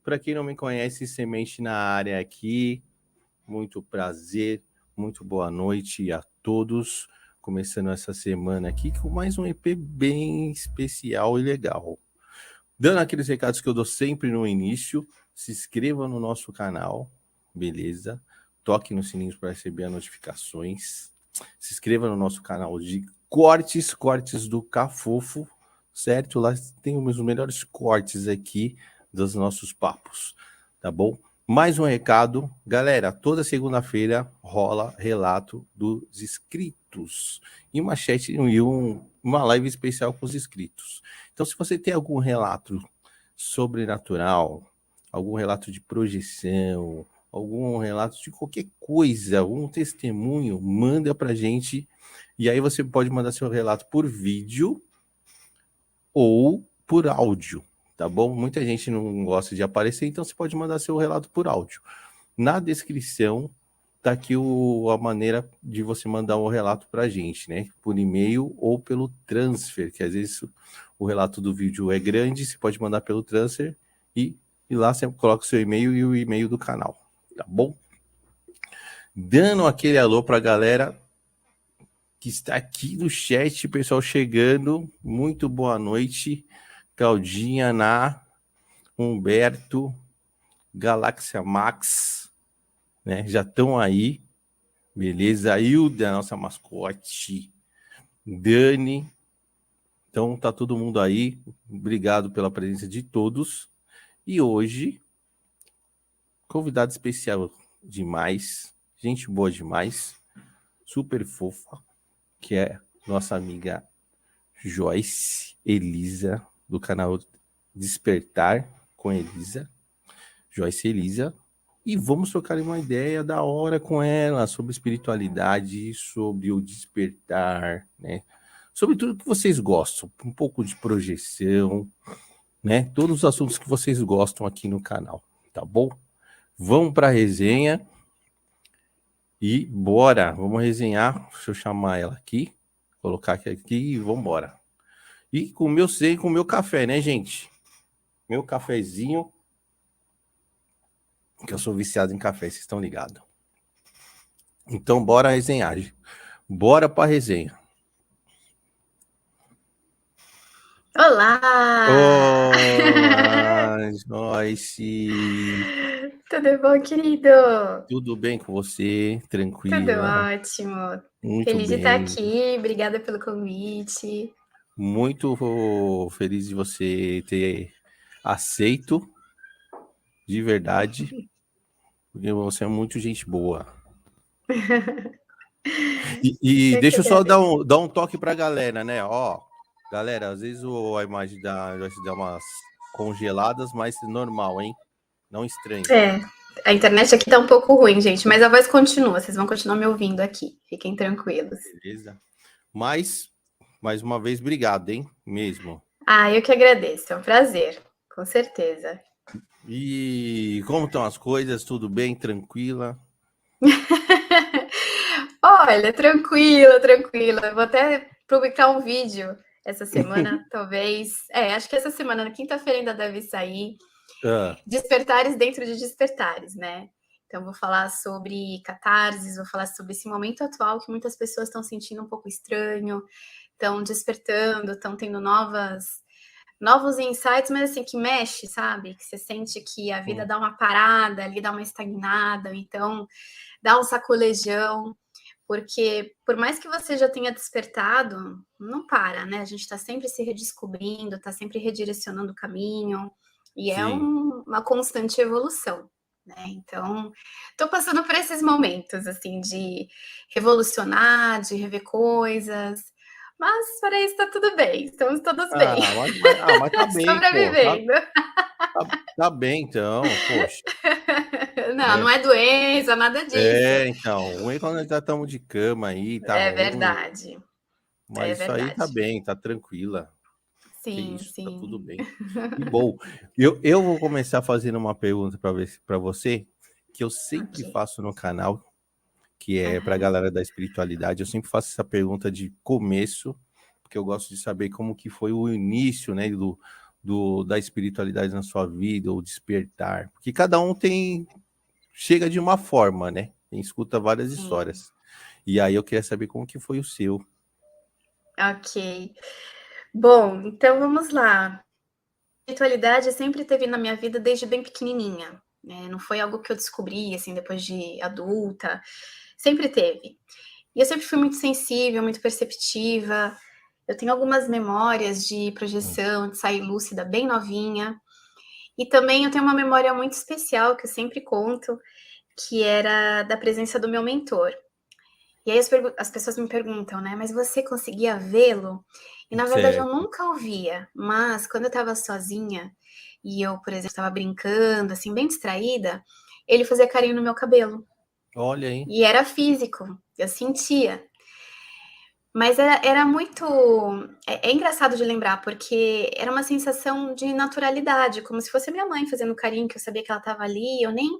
Para quem não me conhece, Semente na área aqui. Muito prazer, muito boa noite a todos. Começando essa semana aqui com mais um EP bem especial e legal. Dando aqueles recados que eu dou sempre no início, se inscreva no nosso canal, beleza? Toque no sininho para receber as notificações. Se inscreva no nosso canal de cortes do Cafofo, certo? Lá tem os melhores cortes aqui dos nossos papos, tá bom? Mais um recado, galera, toda segunda-feira rola relato dos inscritos e uma live especial com os inscritos. Então, se você tem algum relato sobrenatural, algum relato de projeção, algum relato de qualquer coisa, algum testemunho, manda pra gente. E aí você pode mandar seu relato por vídeo ou por áudio, tá bom? Muita gente não gosta de aparecer, então você pode mandar seu relato por áudio. Na descrição tá aqui a maneira de você mandar um relato pra gente, né? Por e-mail ou pelo transfer, que às vezes o relato do vídeo é grande, você pode mandar pelo transfer e lá você coloca o seu e-mail e o e-mail do canal, tá bom? Dando aquele alô pra galera que está aqui no chat, pessoal chegando, muito boa noite, Claudinha, Humberto, Galáxia Max, né? Já estão aí, beleza? Hilda, nossa mascote, Dani, então tá todo mundo aí, obrigado pela presença de todos. E hoje, convidado especial demais, gente boa demais, super fofa, que é nossa amiga Joyce Elisa, do canal Despertar com Elisa, Joyce Elisa, e vamos trocar uma ideia da hora com ela sobre espiritualidade, sobre o despertar, né? Sobre tudo que vocês gostam, um pouco de projeção, né? Todos os assuntos que vocês gostam aqui no canal, tá bom? Vamos para a resenha e bora, vamos resenhar. Deixa eu chamar ela aqui, colocar aqui e vamos embora. E com o meu café, né, gente? Meu cafezinho, que eu sou viciado em café, vocês estão ligados. Então, bora resenhar. Bora pra resenha. Olá! Olá, Joyce. Tudo bom, querido? Tudo bem com você? Tudo Tranquila? ótimo. Muito Feliz de estar bem. aqui. Obrigada pelo convite. Muito feliz de você ter aceito, de verdade, porque você é muito gente boa. E Eu que deixa eu só agradeço. dar um toque pra galera, né? Ó, galera, às vezes a imagem vai se dar umas congeladas, mas normal, hein? Não estranho. É, a internet aqui tá um pouco ruim, gente, mas a voz continua. Vocês vão continuar me ouvindo aqui. Fiquem tranquilos. Beleza? Mas, mais uma vez, obrigado, hein? Mesmo. Ah, eu que agradeço. É um prazer, com certeza. E como estão as coisas? Tudo bem? Tranquila? Olha, tranquila, tranquila. Eu vou até publicar um vídeo essa semana, talvez. Acho que essa semana, na quinta-feira, ainda deve sair. Despertares dentro de despertares, né? Então, vou falar sobre catarses, vou falar sobre esse momento atual que muitas pessoas estão sentindo um pouco estranho, estão despertando, estão tendo novos insights, mas assim, que mexe, sabe? Que você sente que a vida dá uma parada ali, dá uma estagnada, então dá um sacolejão, porque por mais que você já tenha despertado, não para, né? A gente está sempre se redescobrindo, está sempre redirecionando o caminho, e é uma constante evolução, né? Então, estou passando por esses momentos, assim, de revolucionar, de rever coisas, Mas para isso tá tudo bem, estamos todos bem. Mas tá bem, pô. Sobrevivendo. Tá bem, então, poxa. Não é doença, nada disso. Então, ruim é quando nós já estamos de cama aí, tá É ruim. verdade. É Mas isso aí tá verdade. bem, tá tranquila. Que Sim, isso, tá tudo sim. bem. E bom, eu vou começar fazendo uma pergunta para você, que eu sempre Ok. faço no canal, que é para a Aham. galera da espiritualidade. Eu sempre faço essa pergunta de começo, porque eu gosto de saber como que foi o início, né, da espiritualidade na sua vida, o despertar. Porque cada um chega de uma forma, né? Quem escuta várias Sim. histórias. E aí eu queria saber como que foi o seu. Ok. Bom, então vamos lá. A espiritualidade sempre teve na minha vida desde bem pequenininha, né? Não foi algo que eu descobri assim depois de adulta. Sempre teve. E eu sempre fui muito sensível, muito perceptiva. Eu tenho algumas memórias de projeção, de sair lúcida bem novinha. E também eu tenho uma memória muito especial que eu sempre conto, que era da presença do meu mentor. E aí as pessoas me perguntam, né? Mas você conseguia vê-lo? E na verdade eu Certo. nunca o via. Mas quando eu estava sozinha e eu, por exemplo, estava brincando, assim, bem distraída, ele fazia carinho no meu cabelo. Olha aí. E era físico, eu sentia. Mas era muito. É engraçado de lembrar, porque era uma sensação de naturalidade, como se fosse minha mãe fazendo carinho, que eu sabia que ela estava ali, eu nem,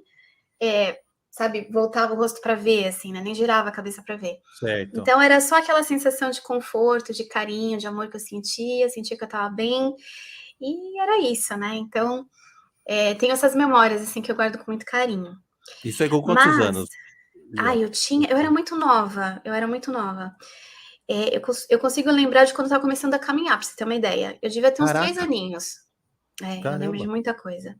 sabe, voltava o rosto para ver, assim, né? Nem girava a cabeça para ver. Certo. Então era só aquela sensação de conforto, de carinho, de amor que eu sentia que eu estava bem, e era isso, né? Então, tenho essas memórias, assim, que eu guardo com muito carinho. Isso aí com quantos Mas, anos? Já. eu era muito nova, eu era muito nova. Eu consigo lembrar de quando eu estava começando a caminhar, para você ter uma ideia. Eu devia ter uns 3 Caraca, aninhos. Eu lembro de caramba. muita coisa.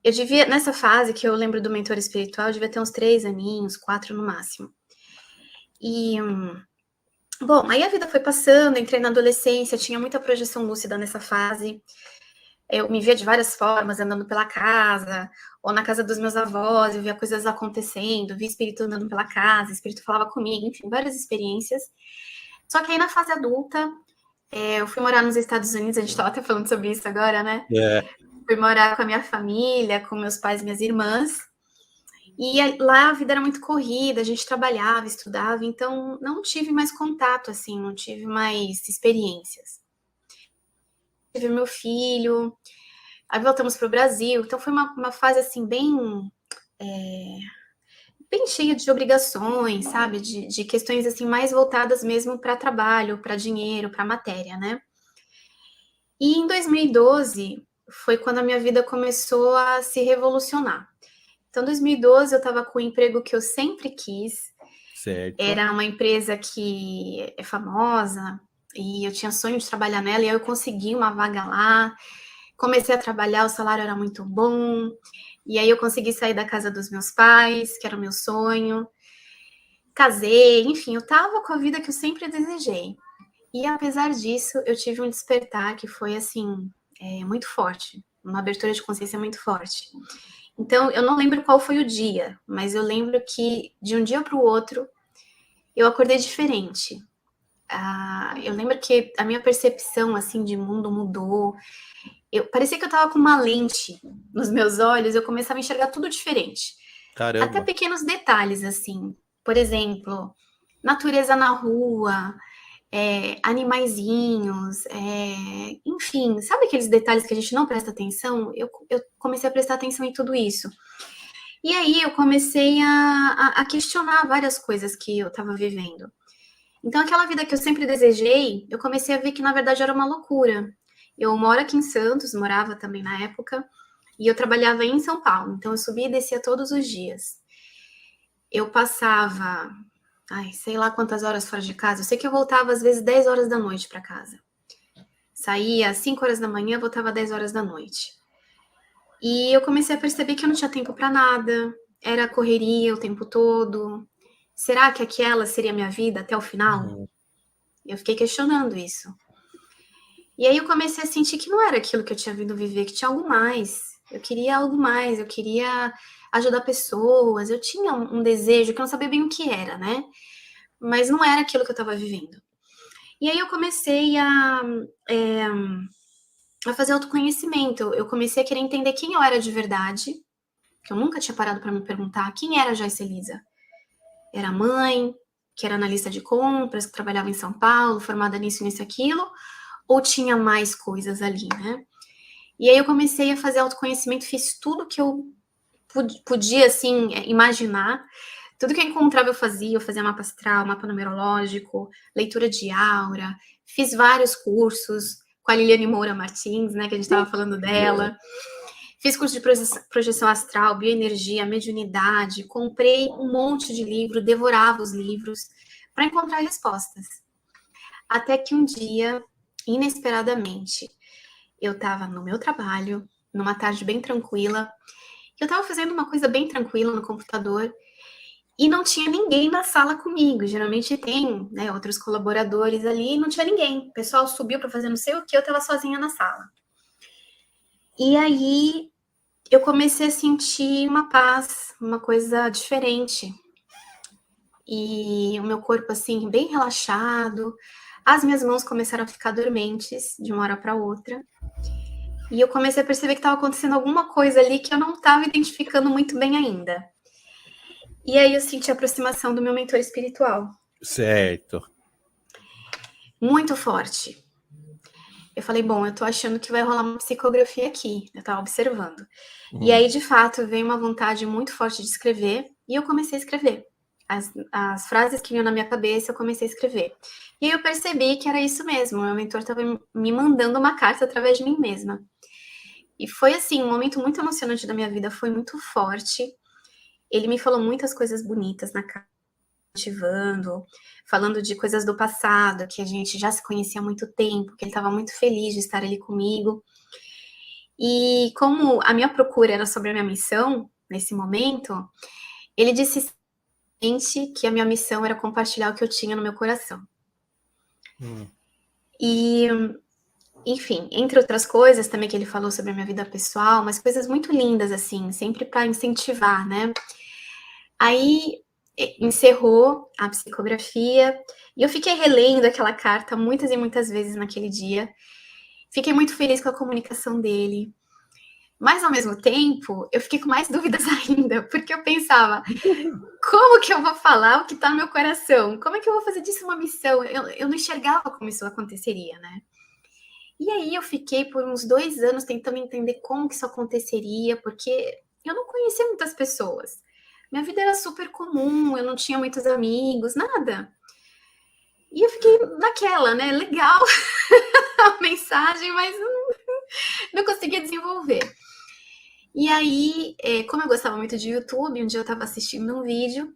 Eu devia, nessa fase que eu lembro do mentor espiritual, eu devia ter uns 3 aninhos, 4 no máximo. E, bom, aí a vida foi passando, entrei na adolescência, tinha muita projeção lúcida nessa fase. Eu me via de várias formas, andando pela casa, ou na casa dos meus avós, eu via coisas acontecendo, via espírito andando pela casa, espírito falava comigo, enfim, várias experiências. Só que aí na fase adulta, eu fui morar nos Estados Unidos, a gente estava até falando sobre isso agora, né? É, Fui morar com a minha família, com meus pais e minhas irmãs. E lá a vida era muito corrida, a gente trabalhava, estudava, então não tive mais contato, assim, não tive mais experiências. Tive meu filho, aí voltamos para o Brasil, então foi uma fase, assim, bem cheia de obrigações, sabe? De questões, assim, mais voltadas mesmo para trabalho, para dinheiro, para matéria, né? E em 2012 foi quando a minha vida começou a se revolucionar. Então, em 2012 eu estava com o emprego que eu sempre quis. certo. Era uma empresa que é famosa e eu tinha sonho de trabalhar nela e aí eu consegui uma vaga lá. Comecei a trabalhar, o salário era muito bom. E aí eu consegui sair da casa dos meus pais, que era o meu sonho. Casei, enfim, eu estava com a vida que eu sempre desejei. E apesar disso, eu tive um despertar que foi assim, muito forte, uma abertura de consciência muito forte. Então, eu não lembro qual foi o dia, mas eu lembro que de um dia para o outro eu acordei diferente. Eu lembro que a minha percepção assim de mundo mudou. Parecia que eu estava com uma lente nos meus olhos, eu começava a enxergar tudo diferente. Até Caramba. pequenos detalhes assim. Por exemplo, natureza na rua, animaizinhos, enfim, sabe aqueles detalhes que a gente não presta atenção? Eu comecei a prestar atenção em tudo isso. E aí eu comecei a questionar várias coisas que eu estava vivendo. Então, aquela vida que eu sempre desejei, eu comecei a ver que na verdade era uma loucura. Eu moro aqui em Santos, morava também na época, e eu trabalhava em São Paulo, então eu subia e descia todos os dias. Eu passava sei lá quantas horas fora de casa. Eu sei que eu voltava às vezes 10 horas da noite para casa. Saía às 5 horas da manhã, voltava às 10 horas da noite. E eu comecei a perceber que eu não tinha tempo para nada, era correria o tempo todo. Será que aquela seria a minha vida até o final? Uhum. Eu fiquei questionando isso. E aí eu comecei a sentir que não era aquilo que eu tinha vindo viver, que tinha algo mais. Eu queria algo mais, eu queria ajudar pessoas, eu tinha um desejo que eu não sabia bem o que era, né? Mas não era aquilo que eu estava vivendo. E aí eu comecei a fazer autoconhecimento. Eu comecei a querer entender quem eu era de verdade, que eu nunca tinha parado para me perguntar quem era a Joyce Elisa. Era mãe, que era analista de compras, que trabalhava em São Paulo, formada nisso, nisso, aquilo, ou tinha mais coisas ali, né? E aí eu comecei a fazer autoconhecimento, fiz tudo que eu podia, assim, imaginar. Tudo que eu encontrava eu fazia mapa astral, mapa numerológico, leitura de aura, fiz vários cursos com a Liliane Moura Martins, né, que a gente estava falando dela. Fiz curso de projeção astral, bioenergia, mediunidade, comprei um monte de livro, devorava os livros para encontrar respostas. Até que um dia, inesperadamente, eu estava no meu trabalho, numa tarde bem tranquila, eu estava fazendo uma coisa bem tranquila no computador e não tinha ninguém na sala comigo. Geralmente tem, né, outros colaboradores ali, e não tinha ninguém. O pessoal subiu para fazer não sei o que, eu estava sozinha na sala. E aí eu comecei a sentir uma paz, uma coisa diferente. E o meu corpo, assim, bem relaxado. As minhas mãos começaram a ficar dormentes de uma hora para outra. E eu comecei a perceber que estava acontecendo alguma coisa ali que eu não estava identificando muito bem ainda. E aí eu senti a aproximação do meu mentor espiritual. Certo. Muito forte. Eu falei, bom, eu tô achando que vai rolar uma psicografia aqui. Eu tava observando. E aí, de fato, veio uma vontade muito forte de escrever. E eu comecei a escrever. As frases que vinham na minha cabeça, eu comecei a escrever. E aí eu percebi que era isso mesmo. Meu mentor estava me mandando uma carta através de mim mesma. E foi, assim, um momento muito emocionante da minha vida. Foi muito forte. Ele me falou muitas coisas bonitas na carta, motivando, falando de coisas do passado, que a gente já se conhecia há muito tempo, que ele estava muito feliz de estar ali comigo. E como a minha procura era sobre a minha missão, nesse momento, ele disse que a minha missão era compartilhar o que eu tinha no meu coração. E, enfim, entre outras coisas também que ele falou sobre a minha vida pessoal, mas coisas muito lindas, assim, sempre para incentivar, né? Aí encerrou a psicografia e eu fiquei relendo aquela carta muitas e muitas vezes naquele dia. Fiquei muito feliz com a comunicação dele. Mas, ao mesmo tempo, eu fiquei com mais dúvidas ainda, porque eu pensava, como que eu vou falar o que está no meu coração? Como é que eu vou fazer disso uma missão? Eu não enxergava como isso aconteceria, né? E aí eu fiquei por uns 2 anos tentando entender como que isso aconteceria, porque eu não conhecia muitas pessoas. Minha vida era super comum, eu não tinha muitos amigos, nada. E eu fiquei naquela, né? Legal a mensagem, mas não conseguia desenvolver. E aí, como eu gostava muito de YouTube, um dia eu estava assistindo um vídeo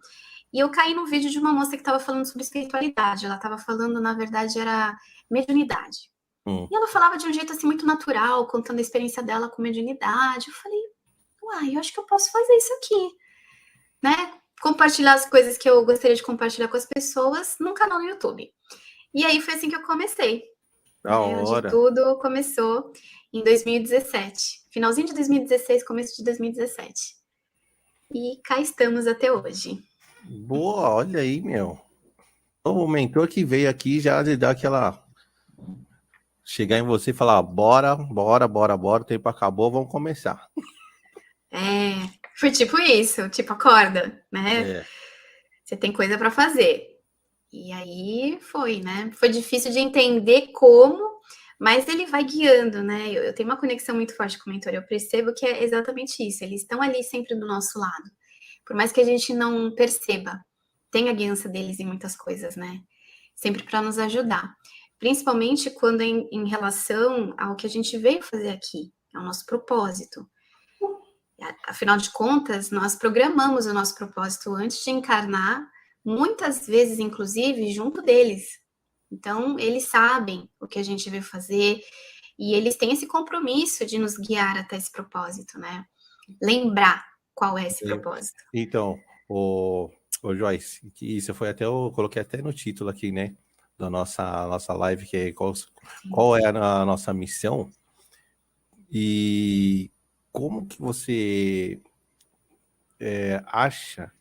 e eu caí no vídeo de uma moça que estava falando sobre espiritualidade. Ela estava falando, na verdade, era mediunidade. E ela falava de um jeito assim muito natural, contando a experiência dela com mediunidade. Eu falei, uai, eu acho que eu posso fazer isso aqui, né? Compartilhar as coisas que eu gostaria de compartilhar com as pessoas num canal no YouTube. E aí foi assim que eu comecei. Onde tudo começou em 2017. Finalzinho de 2016, começo de 2017. E cá estamos até hoje. Boa, olha aí, meu. O mentor que veio aqui já de dar aquela... Chegar em você e falar, bora, o tempo acabou, vamos começar. Foi tipo isso, tipo, acorda, né? Você tem coisa para fazer. E aí foi, né? Foi difícil de entender como, mas ele vai guiando, né? Eu tenho uma conexão muito forte com o mentor, eu percebo que é exatamente isso, eles estão ali sempre do nosso lado. Por mais que a gente não perceba, tem a guiança deles em muitas coisas, né? Sempre para nos ajudar. Principalmente quando em relação ao que a gente veio fazer aqui, ao nosso propósito. Afinal de contas, nós programamos o nosso propósito antes de encarnar, muitas vezes, inclusive, junto deles. Então, eles sabem o que a gente veio fazer e eles têm esse compromisso de nos guiar até esse propósito, né? Lembrar qual é esse propósito. Então, o Joyce, que isso foi até, eu coloquei até no título aqui, né? Da nossa live, que é qual é a nossa missão e como que você acha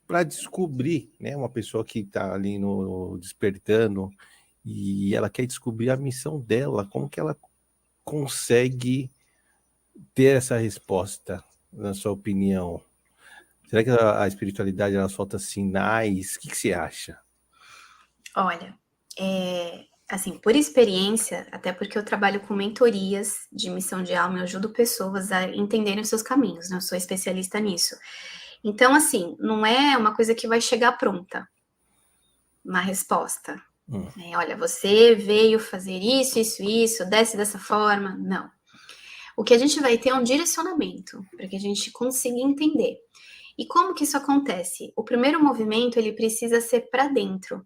para descobrir, né? Uma pessoa que está ali no despertando e ela quer descobrir a missão dela, como que ela consegue ter essa resposta, na sua opinião? Será que a espiritualidade ela solta sinais? O que você acha? Olha, assim, por experiência, até porque eu trabalho com mentorias de missão de alma, eu ajudo pessoas a entenderem os seus caminhos, né? Eu sou especialista nisso. Então, assim, não é uma coisa que vai chegar pronta, uma resposta. Olha, você veio fazer isso, desce dessa forma. Não. O que a gente vai ter é um direcionamento, para que a gente consiga entender. E como que isso acontece? O primeiro movimento, ele precisa ser para dentro.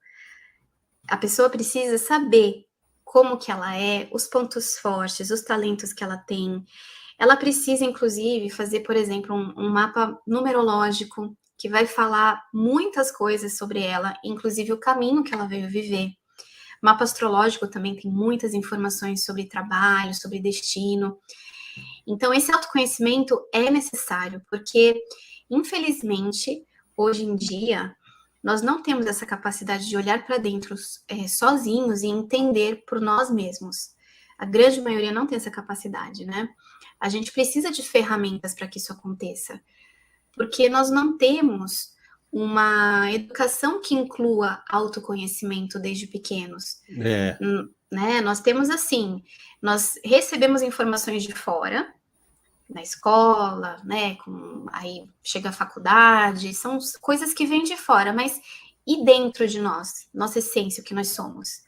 A pessoa precisa saber como que ela é, os pontos fortes, os talentos que ela tem. Ela precisa, inclusive, fazer, por exemplo, um mapa numerológico que vai falar muitas coisas sobre ela, inclusive o caminho que ela veio viver. Mapa astrológico também tem muitas informações sobre trabalho, sobre destino. Então, esse autoconhecimento é necessário, porque, infelizmente, hoje em dia, nós não temos essa capacidade de olhar para dentro sozinhos e entender por nós mesmos. A grande maioria não tem essa capacidade, né? A gente precisa de ferramentas para que isso aconteça, porque nós não temos uma educação que inclua autoconhecimento desde pequenos. Né? Nós temos assim, nós recebemos informações de fora, na escola, né? Aí chega a faculdade, são coisas que vêm de fora, mas e dentro de nós, nossa essência, o que nós somos?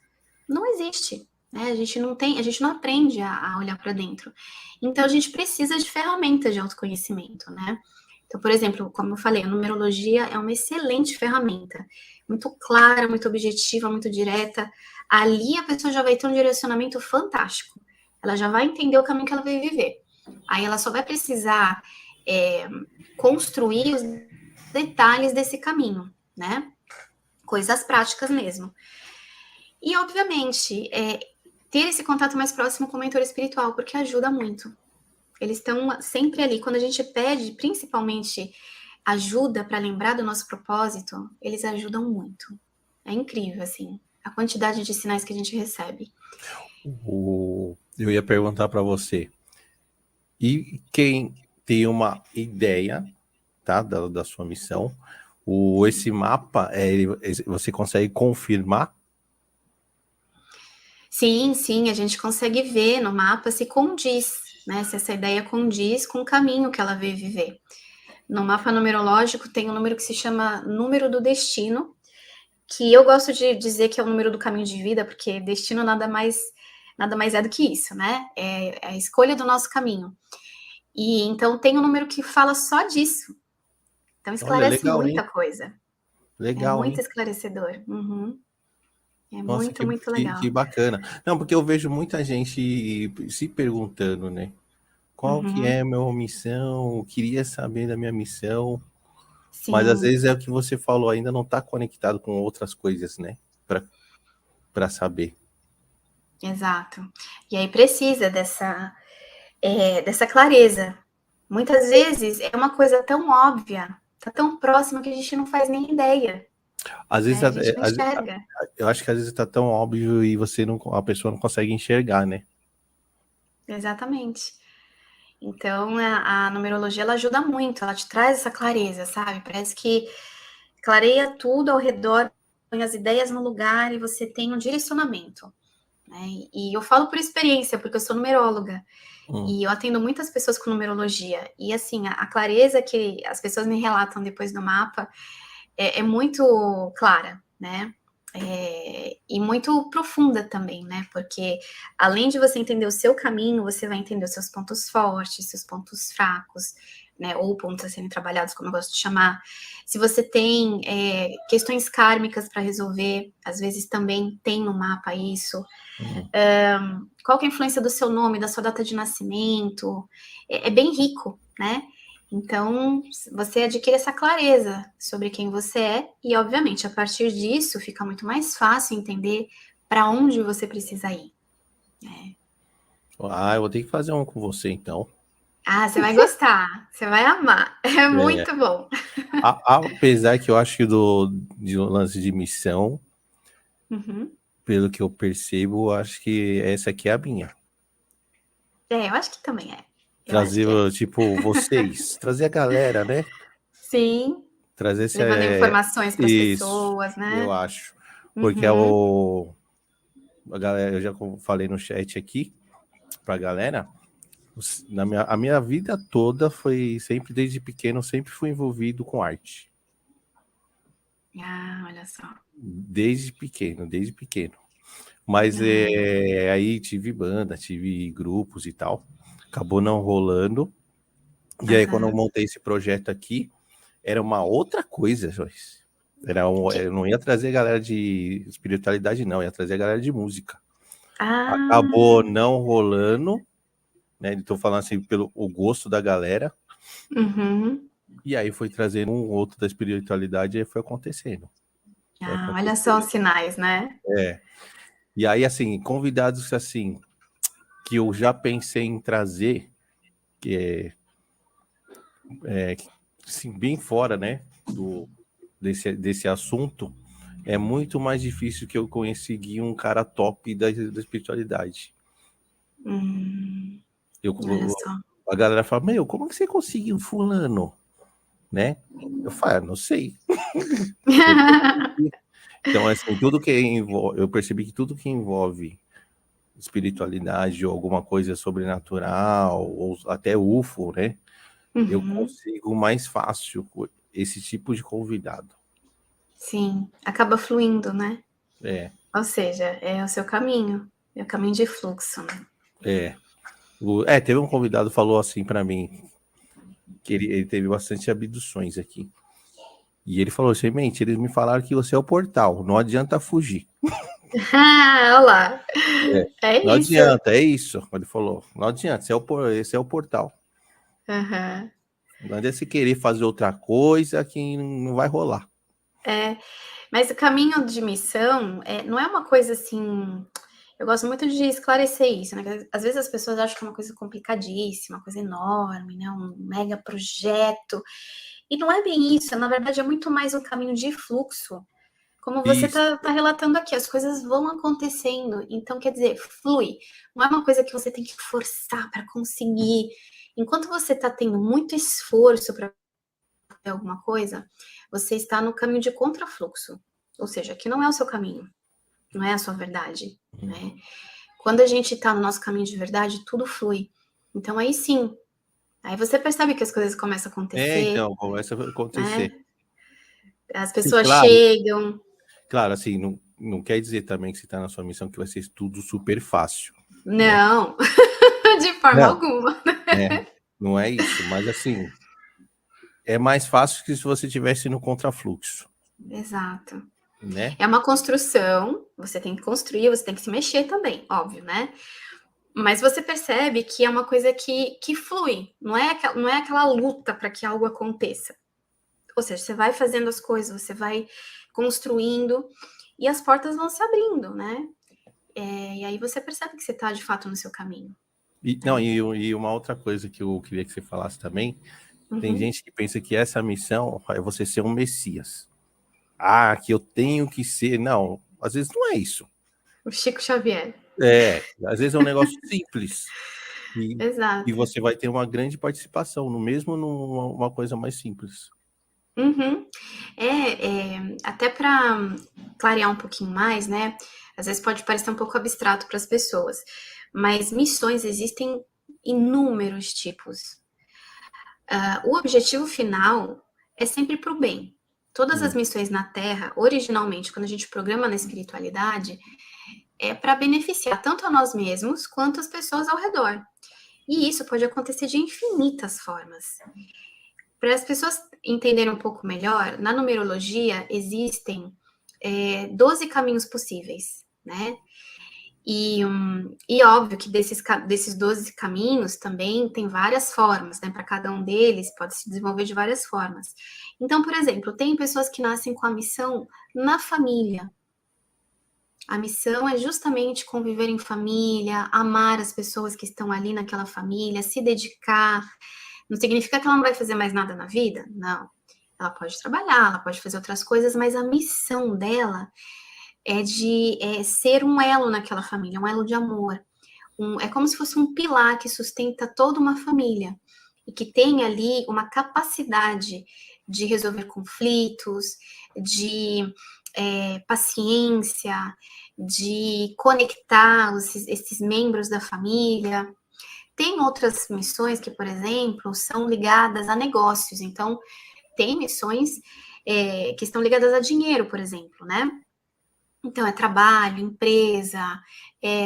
Não existe, né? A gente não aprende a olhar para dentro. Então a gente precisa de ferramentas de autoconhecimento, né? Então, por exemplo, como eu falei, a numerologia é uma excelente ferramenta, muito clara, muito objetiva, muito direta. Ali a pessoa já vai ter um direcionamento fantástico. Ela já vai entender o caminho que ela vai viver. Aí ela só vai precisar construir os detalhes desse caminho, né? Coisas práticas mesmo. E, obviamente, ter esse contato mais próximo com o mentor espiritual, porque ajuda muito. Eles estão sempre ali. Quando a gente pede, principalmente, ajuda para lembrar do nosso propósito, eles ajudam muito. É incrível, assim, a quantidade de sinais que a gente recebe. Eu ia perguntar para você, e quem tem uma ideia, tá, da sua missão, esse mapa, você consegue confirmar? Sim, a gente consegue ver no mapa se condiz, né? Se essa ideia condiz com o caminho que ela veio viver. No mapa numerológico tem um número que se chama número do destino, que eu gosto de dizer que é o número do caminho de vida, porque destino nada mais é do que isso, né? É a escolha do nosso caminho. E então tem um número que fala só disso. Então esclarece muita coisa. Legal, é muito esclarecedor. Uhum. É Nossa, muito legal. Que bacana. Não, porque eu vejo muita gente se perguntando, né? Qual que é a minha missão? Eu queria saber da minha missão. Sim. Mas às vezes é o que você falou, ainda não está conectado com outras coisas, né? Para saber. Exato. E aí precisa dessa clareza. Muitas vezes é uma coisa tão óbvia, tá tão próxima que a gente não faz nem ideia. Às vezes a gente não enxerga. Eu acho que às vezes está tão óbvio e a pessoa não consegue enxergar, né? Exatamente. Então a numerologia ela ajuda muito, ela te traz essa clareza, sabe? Parece que clareia tudo ao redor, põe as ideias no lugar e você tem um direcionamento. Né? E eu falo por experiência, porque eu sou numeróloga. E eu atendo muitas pessoas com numerologia. E assim, a clareza que as pessoas me relatam depois do mapa é muito clara, né? E muito profunda também, né? Porque além de você entender o seu caminho, você vai entender os seus pontos fortes, seus pontos fracos, né? Ou pontos a serem trabalhados, como eu gosto de chamar. Se você tem questões kármicas para resolver, às vezes também tem no mapa isso. Qual que é a influência do seu nome, da sua data de nascimento? É bem rico, né? Então, você adquire essa clareza sobre quem você é e, obviamente, a partir disso, fica muito mais fácil entender para onde você precisa ir. Eu vou ter que fazer um com você, então. Ah, você vai gostar, você vai amar. É muito bom. Apesar que eu acho que de lance de missão, pelo que eu percebo, acho que essa aqui é a minha. Eu acho que também é. Trazer, tipo, vocês, trazer a galera, né? Sim. Trazer esse. Levando informações para as pessoas, né? Eu acho. Porque a galera, eu já falei no chat aqui pra galera. A minha vida toda foi sempre, desde pequeno, sempre fui envolvido com arte. Ah, olha só. Desde pequeno. Mas aí tive banda, tive grupos e tal. Acabou não rolando. E aí, quando eu montei esse projeto aqui, era uma outra coisa, Joyce. Eu não ia trazer galera de espiritualidade, não. Ia trazer galera de música. Acabou não rolando, né? Estou falando assim pelo o gosto da galera. E aí foi trazendo um outro da espiritualidade e aí foi acontecendo. Olha só os sinais, né? E aí, assim, convidados assim que eu já pensei em trazer, que assim, bem fora, né, desse assunto, é muito mais difícil que eu conseguir um cara top da espiritualidade. Olha só. A galera fala, meu, como que você conseguiu fulano? Né? Eu falo, não sei. Então, assim, tudo que envolve, eu percebi que tudo que envolve espiritualidade ou alguma coisa sobrenatural, ou até UFO, né? Eu consigo mais fácil esse tipo de convidado. Sim, acaba fluindo, né? É. Ou seja, é o seu caminho, é o caminho de fluxo, né? Teve um convidado que falou assim para mim, que ele teve bastante abduções aqui. E ele falou assim, mente, eles me falaram que você é o portal, não adianta fugir. Olha lá. É Não isso. adianta, é isso. Ele falou, não adianta, esse é o portal. Não adianta você querer fazer outra coisa que não vai rolar. Mas o caminho de missão não é uma coisa assim. Eu gosto muito de esclarecer isso, né? Às vezes as pessoas acham que é uma coisa complicadíssima, uma coisa enorme, né? Um mega projeto. E não é bem isso, na verdade é muito mais um caminho de fluxo. Como você tá relatando aqui, as coisas vão acontecendo, então quer dizer, flui. Não é uma coisa que você tem que forçar para conseguir. Enquanto você está tendo muito esforço para fazer alguma coisa, você está no caminho de contrafluxo. Ou seja, que não é o seu caminho, não é a sua verdade, né? Quando a gente está no nosso caminho de verdade, tudo flui. Então aí sim, aí você percebe que as coisas começam a acontecer. Então, começa a acontecer. Né? As pessoas claro, chegam. Claro, assim, não quer dizer também que você está na sua missão que vai ser tudo super fácil. Não, né? De forma alguma. Não é isso, mas assim, é mais fácil que se você estivesse no contrafluxo. Exato. Né? É uma construção, você tem que construir, você tem que se mexer também, óbvio, né? Mas você percebe que é uma coisa que flui, não é aquela luta para que algo aconteça. Ou seja, você vai fazendo as coisas, você vai construindo e as portas vão se abrindo, né? E aí você percebe que você está de fato no seu caminho. E uma outra coisa que eu queria que você falasse também, tem gente que pensa que essa missão é você ser um messias. Que eu tenho que ser. Não, às vezes não é isso. O Chico Xavier. Às vezes é um negócio simples. Exato. E você vai ter uma grande participação, mesmo numa coisa mais simples. Até para clarear um pouquinho mais, né? Às vezes pode parecer um pouco abstrato para as pessoas, mas missões existem inúmeros tipos. O objetivo final é sempre para o bem. Todas as missões na Terra, originalmente, quando a gente programa na espiritualidade, é para beneficiar tanto a nós mesmos quanto as pessoas ao redor. E isso pode acontecer de infinitas formas. Para as pessoas entenderem um pouco melhor, na numerologia existem 12 caminhos possíveis, né? E óbvio que desses 12 caminhos também tem várias formas, né? Para cada um deles pode se desenvolver de várias formas. Então, por exemplo, tem pessoas que nascem com a missão na família. A missão é justamente conviver em família, amar as pessoas que estão ali naquela família, se dedicar. Não significa que ela não vai fazer mais nada na vida, não. Ela pode trabalhar, ela pode fazer outras coisas, mas a missão dela é de ser um elo naquela família, um elo de amor. É como se fosse um pilar que sustenta toda uma família e que tem ali uma capacidade de resolver conflitos, de paciência, de conectar esses membros da família. Tem outras missões que, por exemplo, são ligadas a negócios. Então, tem missões que estão ligadas a dinheiro, por exemplo, né? Então, é trabalho, empresa,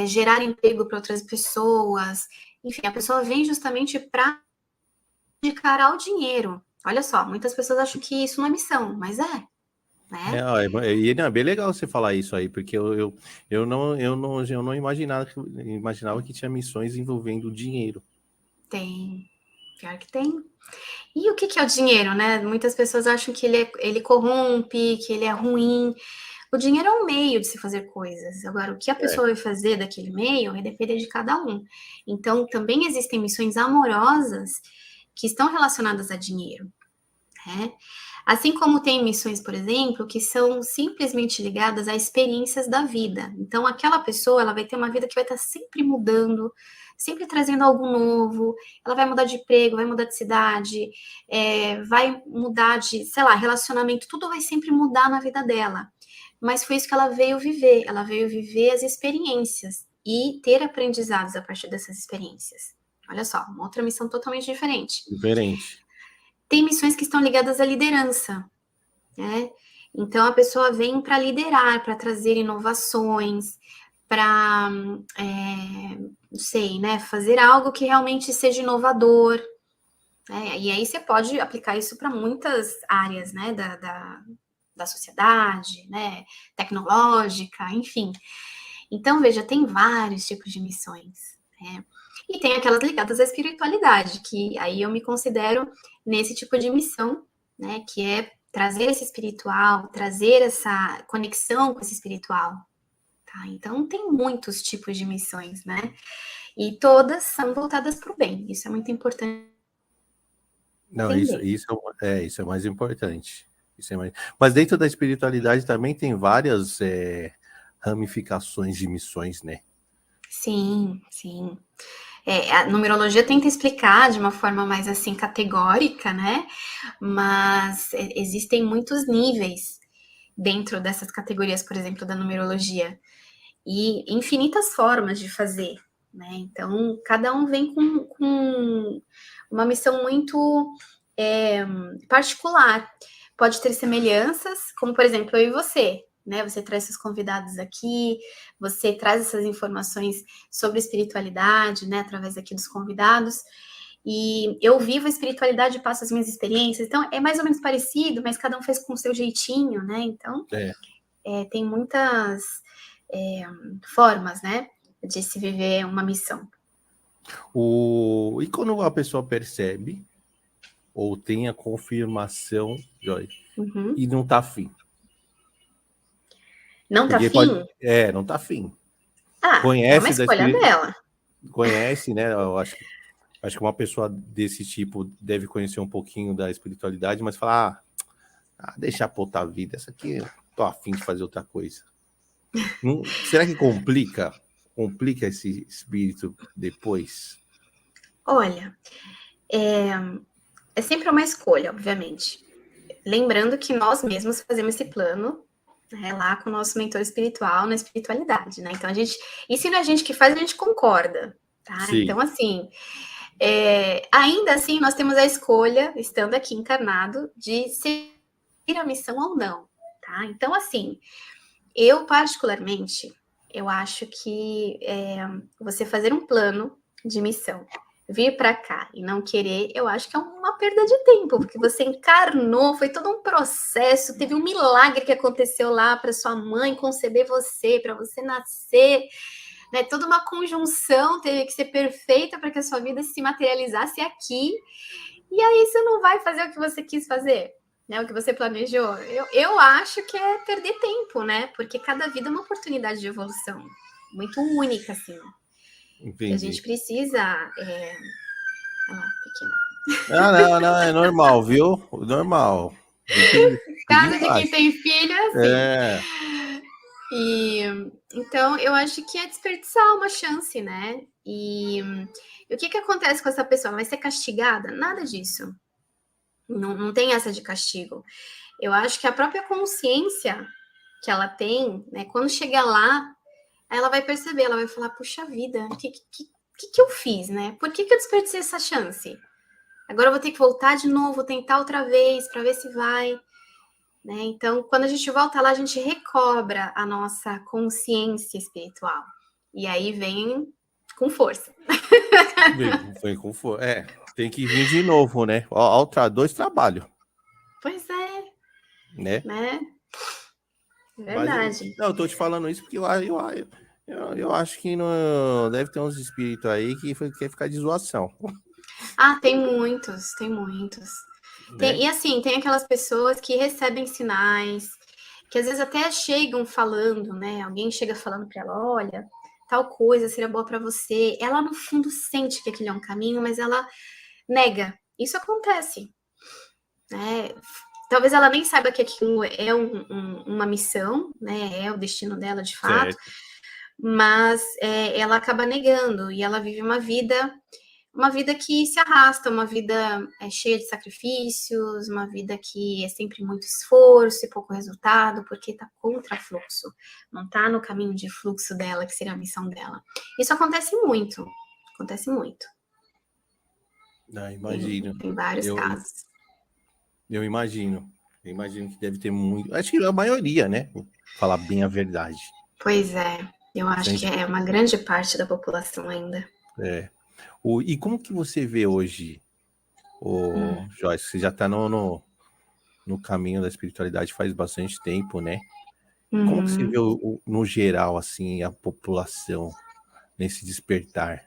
gerar emprego para outras pessoas. Enfim, a pessoa vem justamente para dedicar ao dinheiro. Olha só, muitas pessoas acham que isso não é missão, mas é. Né? E é bem legal você falar isso aí, porque eu não imaginava que tinha missões envolvendo dinheiro. Tem, pior que tem. E o que é o dinheiro, né? Muitas pessoas acham que ele corrompe, que ele é ruim. O dinheiro é um meio de se fazer coisas. Agora, o que a pessoa vai fazer daquele meio vai depender de cada um. Então, também existem missões amorosas que estão relacionadas a dinheiro. Né? Assim como tem missões, por exemplo, que são simplesmente ligadas a experiências da vida. Então, aquela pessoa, ela vai ter uma vida que vai estar sempre mudando, sempre trazendo algo novo, ela vai mudar de emprego, vai mudar de cidade, vai mudar de, sei lá, relacionamento, tudo vai sempre mudar na vida dela. Mas foi isso que ela veio viver as experiências e ter aprendizados a partir dessas experiências. Olha só, uma outra missão totalmente diferente. Tem missões que estão ligadas à liderança, né? Então, a pessoa vem para liderar, para trazer inovações, para, não sei, né, fazer algo que realmente seja inovador. Né? E aí você pode aplicar isso para muitas áreas, né, da sociedade, né, tecnológica, enfim. Então, veja, tem vários tipos de missões, né? E tem aquelas ligadas à espiritualidade, que aí eu me considero nesse tipo de missão, né? Que é trazer esse espiritual, trazer essa conexão com esse espiritual. Tá? Então, tem muitos tipos de missões, né? E todas são voltadas para o bem. Isso é muito importante. Não, isso é mais importante. Mas dentro da espiritualidade também tem várias ramificações de missões, né? Sim, sim. A numerologia tenta explicar de uma forma mais assim categórica, né? Mas existem muitos níveis dentro dessas categorias, por exemplo, da numerologia, e infinitas formas de fazer, né? Então, cada um vem com uma missão muito particular. Pode ter semelhanças, como por exemplo, eu e você. Né, você traz seus convidados aqui, você traz essas informações sobre espiritualidade, né, através aqui dos convidados, e eu vivo a espiritualidade e passo as minhas experiências, então é mais ou menos parecido, mas cada um fez com o seu jeitinho, né, então tem muitas formas, né, de se viver uma missão. E quando a pessoa percebe, ou tem a confirmação, Joy, e não tá afim? Não tá afim? Não tá afim. É uma escolha dela. Conhece, né? Eu acho que uma pessoa desse tipo deve conhecer um pouquinho da espiritualidade, mas falar, deixa pra outra vida, essa aqui eu tô afim de fazer outra coisa. Será que complica esse espírito depois? Olha, é sempre uma escolha, obviamente. Lembrando que nós mesmos fazemos esse plano, né, lá com o nosso mentor espiritual, na espiritualidade, né? Então, e se não é a gente que faz, a gente concorda, tá? Sim. Então, assim, ainda assim, nós temos a escolha, estando aqui encarnado, de seguir a missão ou não, tá? Então, assim, eu particularmente, eu acho que você fazer um plano de missão, vir para cá e não querer, eu acho que é uma perda de tempo, porque você encarnou, foi todo um processo, teve um milagre que aconteceu lá para sua mãe conceber você, para você nascer, né? Toda uma conjunção teve que ser perfeita para que a sua vida se materializasse aqui. E aí você não vai fazer o que você quis fazer, né? O que você planejou. Eu acho que é perder tempo, né? Porque cada vida é uma oportunidade de evolução muito única, assim. Entendi. Que a gente precisa. Olha lá, pequena. Não, é normal, viu? Normal. Caso de quem tem filho é assim. É. E então eu acho que é desperdiçar uma chance, né? E o que acontece com essa pessoa? Ela vai ser castigada? Nada disso. Não tem essa de castigo. Eu acho que a própria consciência que ela tem, né? Quando chegar lá, ela vai perceber, ela vai falar, puxa vida, o que eu fiz, né? Por que eu desperdicei essa chance? Agora eu vou ter que voltar de novo, tentar outra vez, para ver se vai. Né? Então, quando a gente volta lá, a gente recobra a nossa consciência espiritual. E aí vem com força. Vem com força. Tem que vir de novo, né? Dois trabalhos. Pois é. Né? Verdade. Mas, eu tô te falando isso porque eu acho que não deve ter uns espíritos aí que quer ficar de zoação. Tem muitos. Né? E assim, tem aquelas pessoas que recebem sinais, que às vezes até chegam falando, né? Alguém chega falando para ela, olha, tal coisa seria boa para você. Ela no fundo sente que aquele é um caminho, mas ela nega. Isso acontece. Né? Talvez ela nem saiba que aquilo é uma missão, né? É o destino dela de fato, certo. Mas ela acaba negando e ela vive uma vida que se arrasta, uma vida cheia de sacrifícios, uma vida que é sempre muito esforço e pouco resultado, porque está contra fluxo, não está no caminho de fluxo dela, que seria a missão dela. Isso acontece muito. Imagino. Tem vários casos. Eu imagino que deve ter muito. Acho que a maioria, né? Falar bem a verdade. Pois é, eu acho que é uma grande parte da população ainda. E como que você vê hoje, Joyce? Você já está no caminho da espiritualidade faz bastante tempo, né? Como que você vê, no geral, assim, a população nesse despertar?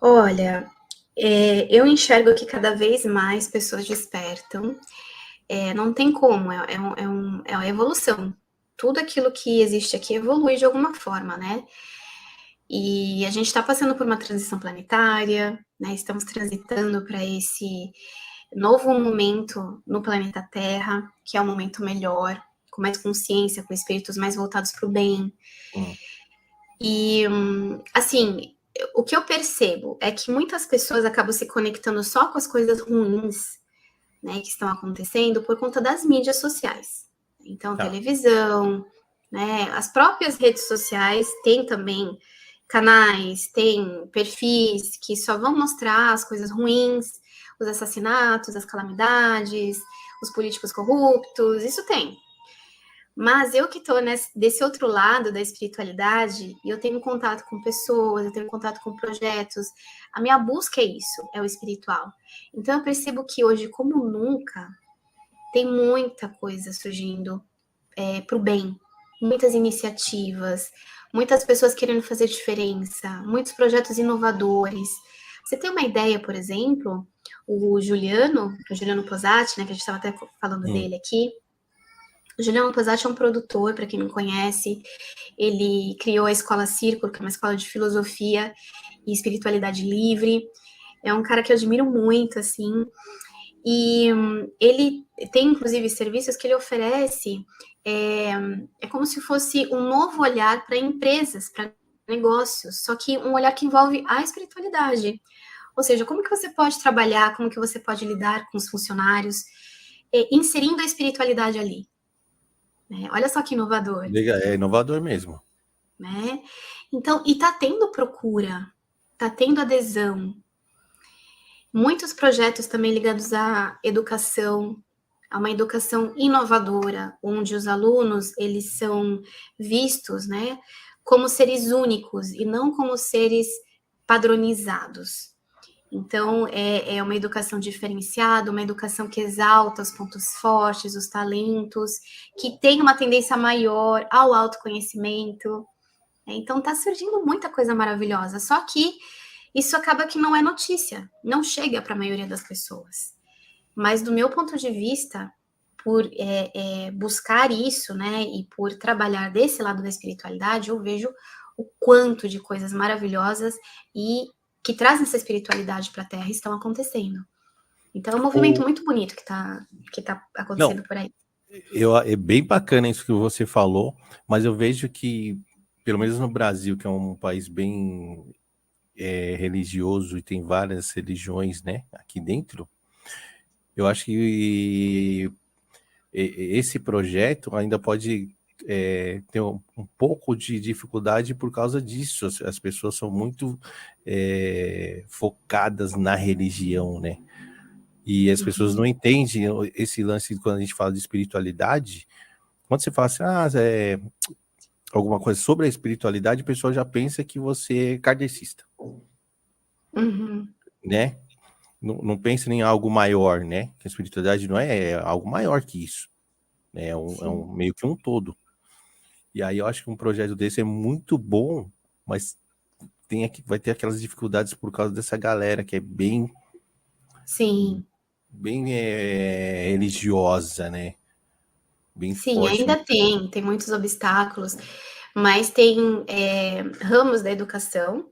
Olha, eu enxergo que cada vez mais pessoas despertam. Não tem como, é uma evolução. Tudo aquilo que existe aqui evolui de alguma forma, né? E a gente está passando por uma transição planetária, né? Estamos transitando para esse novo momento no planeta Terra, que é um momento melhor, com mais consciência, com espíritos mais voltados para o bem. E, assim, o que eu percebo é que muitas pessoas acabam se conectando só com as coisas ruins, né, que estão acontecendo por conta das mídias sociais. Então, televisão, né, as próprias redes sociais têm também canais, têm perfis que só vão mostrar as coisas ruins, os assassinatos, as calamidades, os políticos corruptos, isso tem. Mas eu que estou desse outro lado da espiritualidade, e eu tenho contato com pessoas, eu tenho contato com projetos, a minha busca é isso, é o espiritual. Então eu percebo que hoje, como nunca, tem muita coisa surgindo para o bem, muitas iniciativas, muitas pessoas querendo fazer diferença, muitos projetos inovadores. Você tem uma ideia, por exemplo, o Juliano Posati, né, que a gente estava até falando dele aqui. O Juliano Posati é um produtor, para quem não conhece. Ele criou a Escola Círculo, que é uma escola de filosofia e espiritualidade livre. É um cara que eu admiro muito, assim. E ele tem, inclusive, serviços que ele oferece. É como se fosse um novo olhar para empresas, para negócios, só que um olhar que envolve a espiritualidade. Ou seja, como que você pode trabalhar, como que você pode lidar com os funcionários, inserindo a espiritualidade ali. Olha só que inovador. É inovador mesmo. Né? Então, e tá tendo procura, tá tendo adesão. Muitos projetos também ligados à educação, a uma educação inovadora, onde os alunos, eles são vistos, né, como seres únicos e não como seres padronizados. Então, é uma educação diferenciada, uma educação que exalta os pontos fortes, os talentos, que tem uma tendência maior ao autoconhecimento. Então, está surgindo muita coisa maravilhosa, só que isso acaba que não é notícia, não chega para a maioria das pessoas. Mas do meu ponto de vista, por buscar isso, né, e por trabalhar desse lado da espiritualidade, eu vejo o quanto de coisas maravilhosas e que trazem essa espiritualidade para a Terra estão acontecendo. Então é um movimento muito bonito que tá acontecendo por aí. É bem bacana isso que você falou, mas eu vejo que, pelo menos no Brasil, que é um país bem religioso e tem várias religiões, né, aqui dentro, eu acho que esse projeto ainda pode ter um pouco de dificuldade por causa disso. As pessoas são muito focadas na religião, né? E as pessoas não entendem esse lance quando a gente fala de espiritualidade. Quando você fala assim, alguma coisa sobre a espiritualidade, o pessoal já pensa que você é kardecista, né? Não pensa em algo maior, né? Que a espiritualidade não é algo maior que isso, né? É meio que um todo. E aí eu acho que um projeto desse é muito bom, mas vai ter aquelas dificuldades por causa dessa galera que é bem religiosa, né? Bem Sim, forte. ainda tem muitos obstáculos, mas tem ramos da educação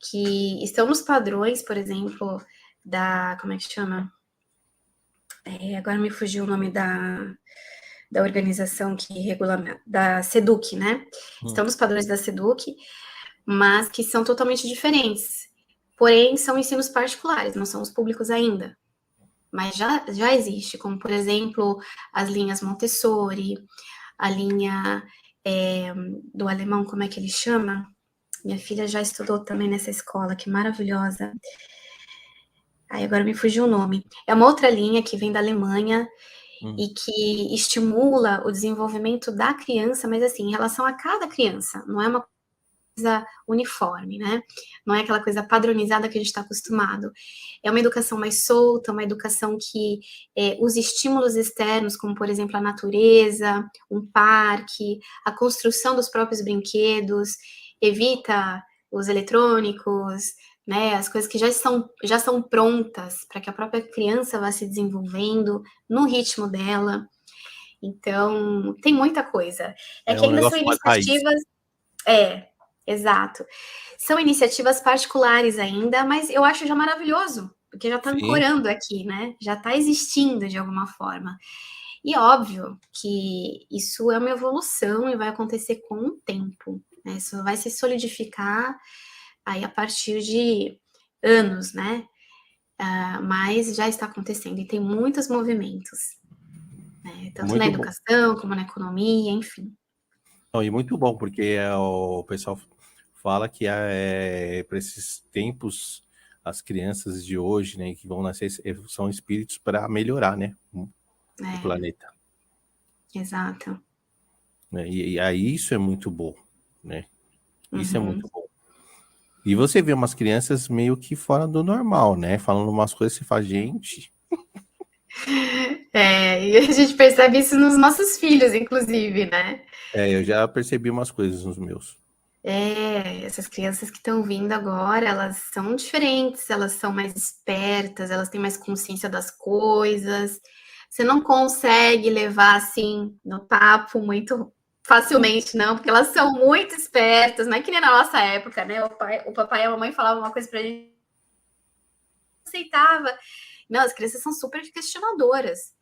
que estão nos padrões, por exemplo, como é que chama? Agora me fugiu o nome da organização que regulamenta, da SEDUC, né? Estão nos padrões da SEDUC, mas que são totalmente diferentes. Porém, são ensinos particulares, não são os públicos ainda. Mas já existe, como, por exemplo, as linhas Montessori, a linha do alemão, como é que ele chama? Minha filha já estudou também nessa escola, que maravilhosa. Aí agora me fugiu o nome. É uma outra linha que vem da Alemanha e que estimula o desenvolvimento da criança, mas assim, em relação a cada criança, não é uma coisa uniforme, né? Não é aquela coisa padronizada que a gente está acostumado. É uma educação mais solta, uma educação que os estímulos externos, como por exemplo a natureza, um parque, a construção dos próprios brinquedos, evita os eletrônicos, né? As coisas que já são prontas para que a própria criança vá se desenvolvendo no ritmo dela. Então, tem muita coisa. É que um ainda são negócio mais raiz. iniciativas. Exato. São iniciativas particulares ainda, mas eu acho já maravilhoso, porque já está ancorando aqui, né? Já está existindo de alguma forma. E óbvio que isso é uma evolução e vai acontecer com o tempo, né? Isso vai se solidificar aí a partir de anos, né? Mas já está acontecendo e tem muitos movimentos, né? Tanto Muito na bom. educação como na economia, enfim. Não, e muito bom, porque o pessoal fala que para esses tempos, as crianças de hoje, né, que vão nascer, são espíritos para melhorar, né, o planeta. Exato. E aí isso é muito bom, né? Isso é muito bom. E você vê umas crianças meio que fora do normal, né? Falando umas coisas, você fala, gente. E a gente percebe isso nos nossos filhos, inclusive, né? Eu já percebi umas coisas nos meus. Essas crianças que estão vindo agora, elas são diferentes, elas são mais espertas, elas têm mais consciência das coisas. Você não consegue levar assim no papo muito facilmente, não, porque elas são muito espertas, não é que nem na nossa época, né? O papai e a mamãe falavam uma coisa pra gente, aceitava. Não, as crianças são super questionadoras.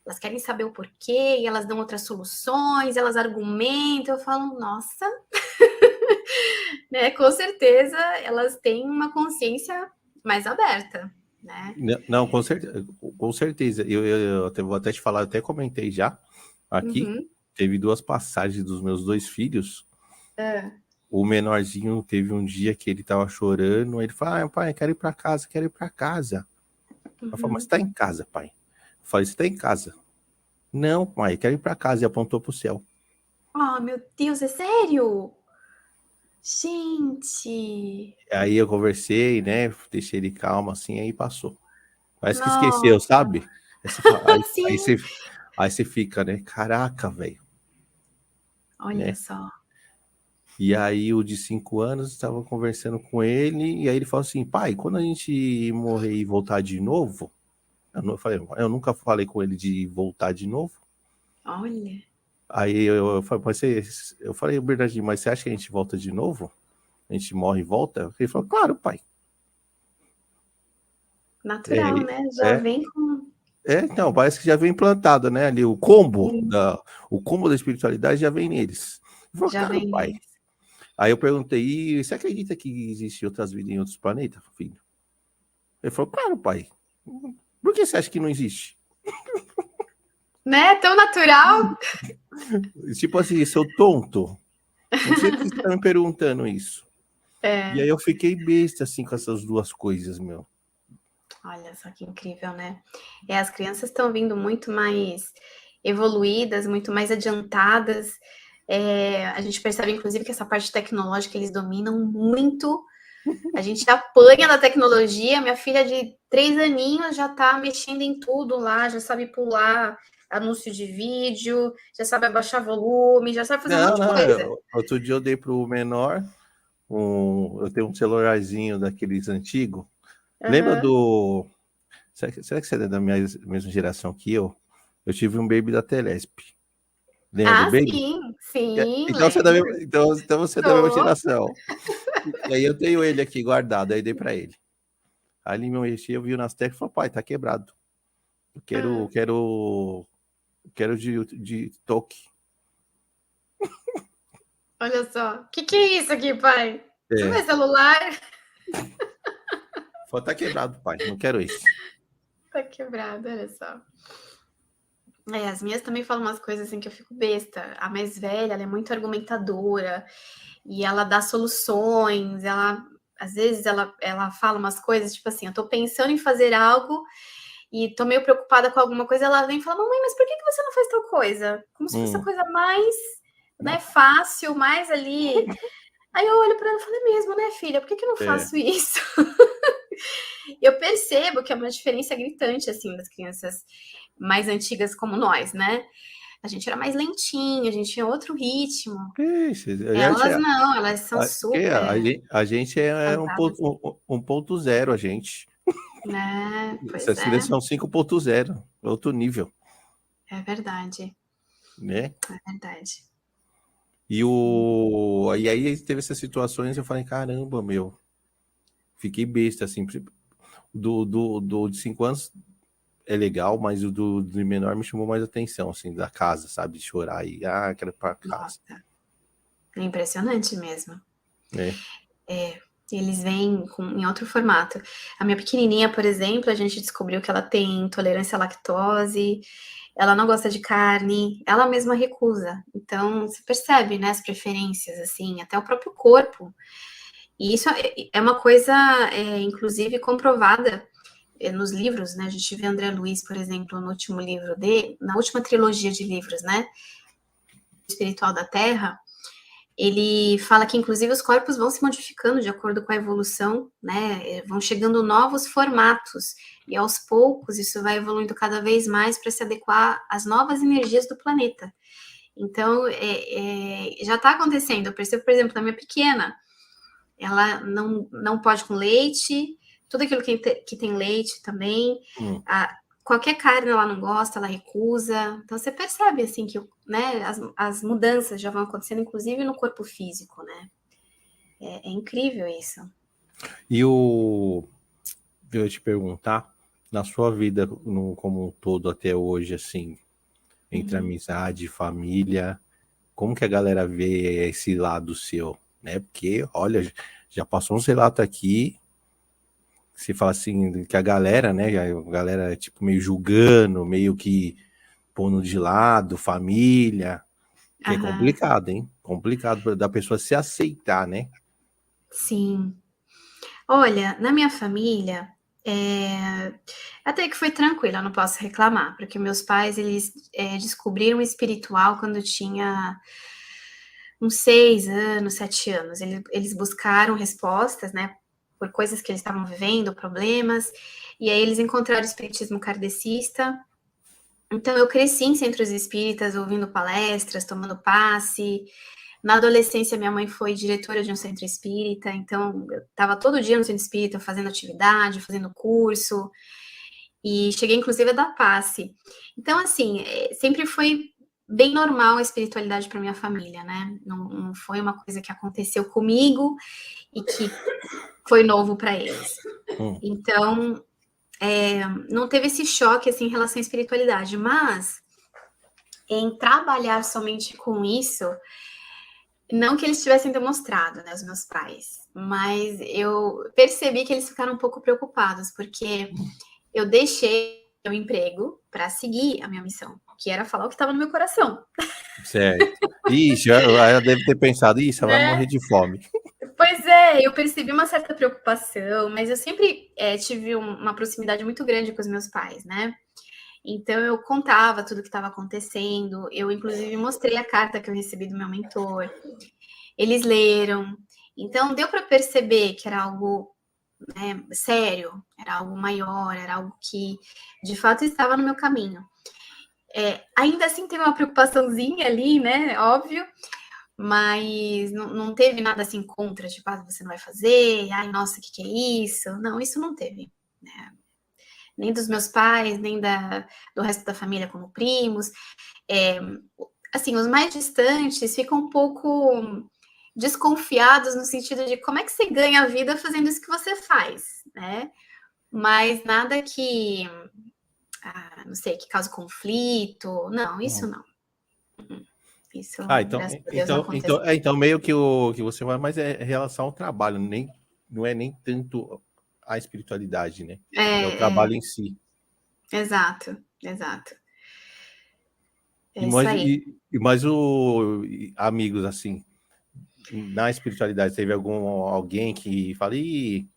Elas querem saber o porquê, e elas dão outras soluções, elas argumentam. Eu falo, nossa, né? Com certeza elas têm uma consciência mais aberta, né? Não, com certeza. Com certeza. Eu vou até te falar, eu até comentei já aqui. Teve 2 passagens dos meus 2 filhos. O menorzinho teve um dia que ele tava chorando, ele falou, pai, quero ir para casa, quero ir para casa. Eu falei, mas você tá em casa, pai? Eu falei, você tá em casa? Não, pai, quero ir para casa. E apontou pro céu. Oh, meu Deus, é sério? Gente! Aí eu conversei, né? Deixei ele calmo assim, aí passou. Parece que esqueceu, Nossa. sabe? Aí você, fala, Sim. aí você fica, né? Caraca, velho. Olha Né? só. E aí o de 5 anos estava conversando com ele, e aí ele falou assim, pai, quando a gente morrer e voltar de novo, Eu nunca falei com ele de voltar de novo. Olha. Aí eu falei, Bernardinho, mas você acha que a gente volta de novo? A gente morre e volta? Ele falou, claro, pai. Natural, né? Já vem com... Então, parece que já vem implantado, né? Ali o combo da espiritualidade já vem neles. Ele falou, já claro, vem pai. neles. Aí eu perguntei, e você acredita que existem outras vidas em outros planetas, filho? Ele falou, claro, pai. Por que você acha que não existe? Né? Tão natural. Tipo assim, seu tonto. Não sei por que você tá me perguntando isso. E aí eu fiquei besta, assim, com essas duas coisas, meu. Olha só que incrível, né? As crianças estão vindo muito mais evoluídas, muito mais adiantadas. A gente percebe, inclusive, que essa parte tecnológica eles dominam muito. A gente apanha na tecnologia. Minha filha de 3 aninhos já tá mexendo em tudo lá, já sabe pular anúncio de vídeo, já sabe abaixar volume, já sabe fazer um monte de coisa. Outro dia eu dei pro menor, eu tenho um celularzinho daqueles antigos. Lembra do... Será que você é da mesma geração que eu? Eu tive um Baby da Telesp. Lembra do Baby? Sim. Então você é da mesma geração. E aí eu tenho ele aqui guardado, aí dei pra ele. Aí ele me mexia, eu vi nas teclas e falou, pai, tá quebrado. Eu quero de toque. Olha só. O que é isso aqui, pai? Você não é celular? Falou, tá quebrado, pai, não quero isso. Tá quebrado, olha só. As minhas também falam umas coisas assim que eu fico besta. A mais velha, ela é muito argumentadora e ela dá soluções. Às vezes ela fala umas coisas, tipo assim, eu tô pensando em fazer algo e tô meio preocupada com alguma coisa, ela vem e fala, mamãe, mas por que você não faz tal coisa? Como se fosse a coisa mais, né, fácil, mais ali. Aí eu olho para ela e falo, é mesmo, né, filha? Por que eu não faço isso? Eu percebo que é uma diferença gritante, assim, das crianças mais antigas como nós, né? A gente era mais lentinho, a gente tinha outro ritmo. Elas não, elas são super... A gente é 1.0, a gente. Né? Essa seleção 5.0, outro nível. É verdade. Né? É verdade. E aí teve essas situações, eu falei, caramba, meu. Fiquei besta, assim. Do de 5 anos é legal, mas o do menor me chamou mais atenção, assim, da casa, sabe? De chorar e, quero ir pra casa. Nossa. É impressionante mesmo. Eles vêm em outro formato. A minha pequenininha, por exemplo, a gente descobriu que ela tem intolerância à lactose, ela não gosta de carne, ela mesma recusa. Então, você percebe, né, as preferências, assim, até o próprio corpo. E isso é uma coisa, inclusive, comprovada nos livros, né? A gente vê André Luiz, por exemplo, no último livro dele, na última trilogia de livros, né? Espiritual da Terra, ele fala que, inclusive, os corpos vão se modificando de acordo com a evolução, né? Vão chegando novos formatos, e aos poucos isso vai evoluindo cada vez mais para se adequar às novas energias do planeta. Então, já está acontecendo. Eu percebo, por exemplo, na minha pequena, ela não pode com leite, tudo aquilo que tem leite também. Qualquer carne ela não gosta, ela recusa. Então você percebe assim que, né, as mudanças já vão acontecendo, inclusive no corpo físico, né? É incrível isso. E eu ia te perguntar, na sua vida como um todo até hoje, assim, entre amizade e família, como que a galera vê esse lado seu, né? Porque, olha, já passou uns relatos aqui, se fala assim, que a galera, né? A galera é tipo meio julgando, meio que pondo de lado, família, que é complicado, hein? Complicado da pessoa se aceitar, né? Sim. Olha, na minha família, até que foi tranquilo, eu não posso reclamar, porque meus pais, eles descobriram o espiritual quando eu tinha uns 6 anos, 7 anos. Eles buscaram respostas, né, por coisas que eles estavam vivendo, problemas, e aí eles encontraram o espiritismo kardecista. Então eu cresci em centros espíritas, ouvindo palestras, tomando passe. Na adolescência, minha mãe foi diretora de um centro espírita, então eu estava todo dia no centro espírita fazendo atividade, fazendo curso. E cheguei, inclusive, a dar passe. Então, assim, sempre foi bem normal a espiritualidade para minha família, né? Não foi uma coisa que aconteceu comigo e que foi novo para eles. Então, não teve esse choque, assim, em relação à espiritualidade. Mas, em trabalhar somente com isso, não que eles tivessem demonstrado, né, os meus pais, mas eu percebi que eles ficaram um pouco preocupados, porque eu deixei meu emprego para seguir a minha missão, que era falar o que estava no meu coração. Certo. Ixi, ela deve ter pensado, isso, ela vai morrer de fome. Pois é, eu percebi uma certa preocupação, mas eu sempre tive uma proximidade muito grande com os meus pais, né? Então eu contava tudo o que estava acontecendo, eu inclusive mostrei a carta que eu recebi do meu mentor, eles leram, então deu para perceber que era algo, né, sério, era algo maior, era algo que de fato estava no meu caminho. Ainda assim teve uma preocupaçãozinha ali, né? Óbvio, mas não teve nada assim contra, tipo, você não vai fazer, ai, nossa, o que é isso? Não, isso não teve, né? Nem dos meus pais, nem do resto da família, como primos. Assim, os mais distantes ficam um pouco desconfiados no sentido de como é que você ganha a vida fazendo isso que você faz, né? Mas nada que, não sei, que cause conflito. Não, isso não. Isso, graças a Deus, não aconteceu. Então meio que o que você vai mais é relação ao trabalho, não é nem tanto a espiritualidade, né? É o trabalho em si. Exato, exato. Mas amigos, assim, na espiritualidade, teve alguém que fala, ih,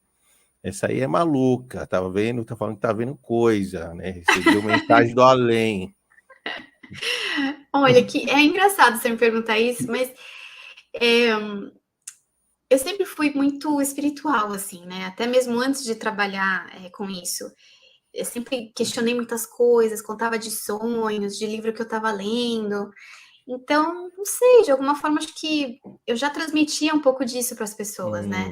essa aí é maluca, tá vendo? Tá falando que tá vendo coisa, né? Recebeu mensagem do além. Olha, que é engraçado você me perguntar isso, mas eu sempre fui muito espiritual, assim, né? Até mesmo antes de trabalhar com isso. Eu sempre questionei muitas coisas, contava de sonhos, de livro que eu estava lendo. Então, não sei, de alguma forma, acho que eu já transmitia um pouco disso para as pessoas, né?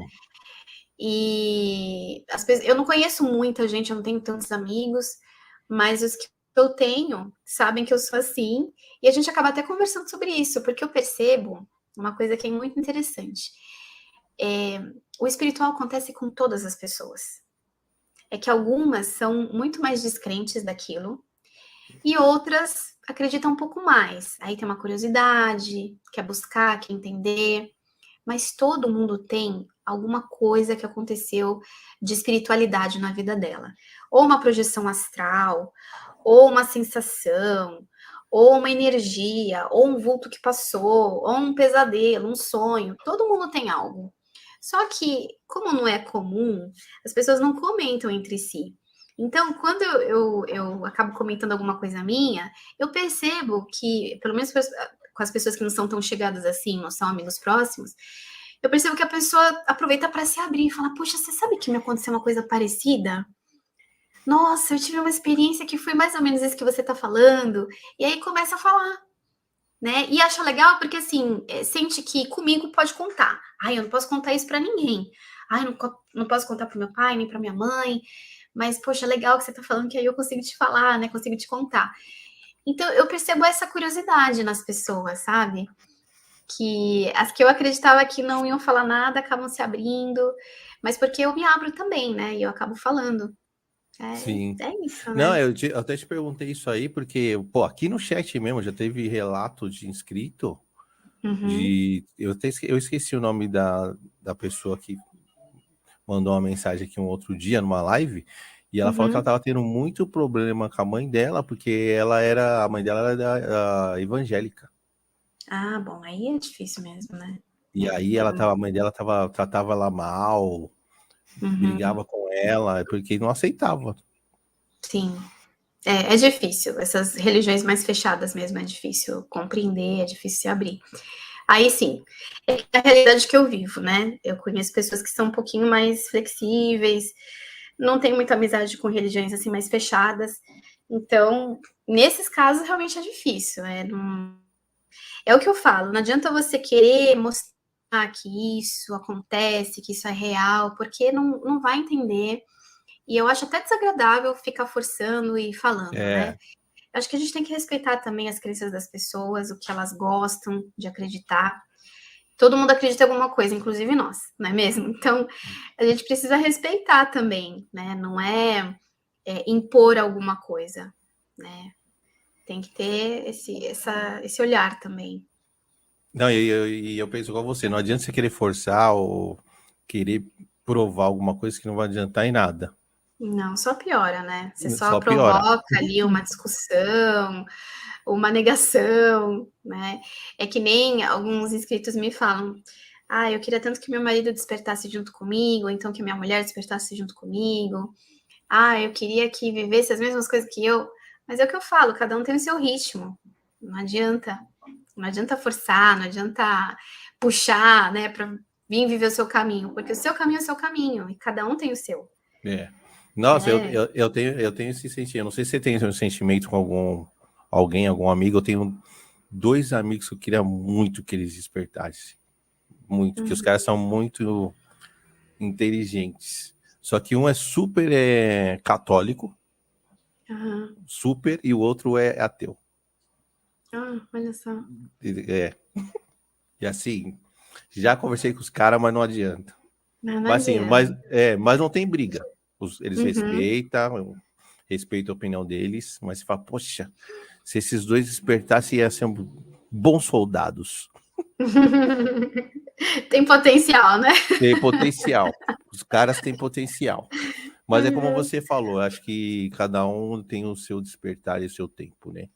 E eu não conheço muita gente, eu não tenho tantos amigos, mas os que eu tenho sabem que eu sou assim, e a gente acaba até conversando sobre isso, porque eu percebo uma coisa que é muito interessante. O espiritual acontece com todas as pessoas. É que algumas são muito mais descrentes daquilo, e outras acreditam um pouco mais. Aí tem uma curiosidade, quer buscar, quer entender. Mas todo mundo tem alguma coisa que aconteceu de espiritualidade na vida dela. Ou uma projeção astral, ou uma sensação, ou uma energia, ou um vulto que passou, ou um pesadelo, um sonho. Todo mundo tem algo. Só que, como não é comum, as pessoas não comentam entre si. Então, quando eu acabo comentando alguma coisa minha, eu percebo que, pelo menos com as pessoas que não são tão chegadas assim, não são amigos próximos, eu percebo que a pessoa aproveita para se abrir e fala: Poxa, você sabe que me aconteceu uma coisa parecida? Nossa, eu tive uma experiência que foi mais ou menos isso que você está falando. E aí começa a falar, né? E acha legal porque, assim, sente que comigo pode contar. Ai, eu não posso contar isso para ninguém. Ai, não posso contar para meu pai, nem para minha mãe. Mas, poxa, legal que você está falando que aí eu consigo te falar, né? Consigo te contar. Então, eu percebo essa curiosidade nas pessoas, sabe? Que as que eu acreditava que não iam falar nada acabam se abrindo, mas porque eu me abro também, né? E eu acabo falando. Sim. É isso, Não, né? eu até te perguntei isso aí, porque, pô, aqui no chat mesmo já teve relato de inscrito, eu esqueci o nome da pessoa que mandou uma mensagem aqui um outro dia, numa live, e ela falou que ela tava tendo muito problema com a mãe dela, porque a mãe dela era evangélica. Ah, bom, aí é difícil mesmo, né? E aí a mãe dela tratava ela mal, brigava com ela, porque não aceitava. Sim. É difícil. Essas religiões mais fechadas mesmo é difícil compreender, é difícil se abrir. Aí sim, é a realidade que eu vivo, né? Eu conheço pessoas que são um pouquinho mais flexíveis, não tenho muita amizade com religiões assim mais fechadas. Então, nesses casos, realmente é difícil. É o que eu falo, não adianta você querer mostrar que isso acontece, que isso é real, porque não vai entender. E eu acho até desagradável ficar forçando e falando, né? Acho que a gente tem que respeitar também as crenças das pessoas, o que elas gostam de acreditar. Todo mundo acredita em alguma coisa, inclusive nós, não é mesmo? Então, a gente precisa respeitar também, né? Não é impor alguma coisa, né? Tem que ter esse olhar também. Não, eu penso igual você, não adianta você querer forçar ou querer provar alguma coisa que não vai adiantar em nada. Não, só piora, né? Você só Só piora. provoca ali uma discussão, uma negação, né? É que nem alguns inscritos me falam, eu queria tanto que meu marido despertasse junto comigo, ou então que minha mulher despertasse junto comigo. Eu queria que vivesse as mesmas coisas que eu. Mas é o que eu falo, cada um tem o seu ritmo. Não adianta. Não adianta forçar, não adianta puxar, né, para vir viver o seu caminho, porque o seu caminho é o seu caminho, e cada um tem o seu. Nossa, eu tenho esse sentimento. Eu não sei se você tem esse sentimento com algum amigo. Eu tenho 2 amigos que eu queria muito que eles despertassem. Muito, que os caras são muito inteligentes. Só que um é super católico, super, e o outro é ateu. Olha só. E assim, já conversei com os caras, mas não adianta. Não Mas assim, adianta. mas não tem briga. Eles respeitam a opinião deles, mas você fala, poxa, se esses dois despertassem, iam ser bons soldados. Tem potencial, né? Tem potencial. Os caras têm potencial. Mas é como você falou, acho que cada um tem o seu despertar e o seu tempo, né?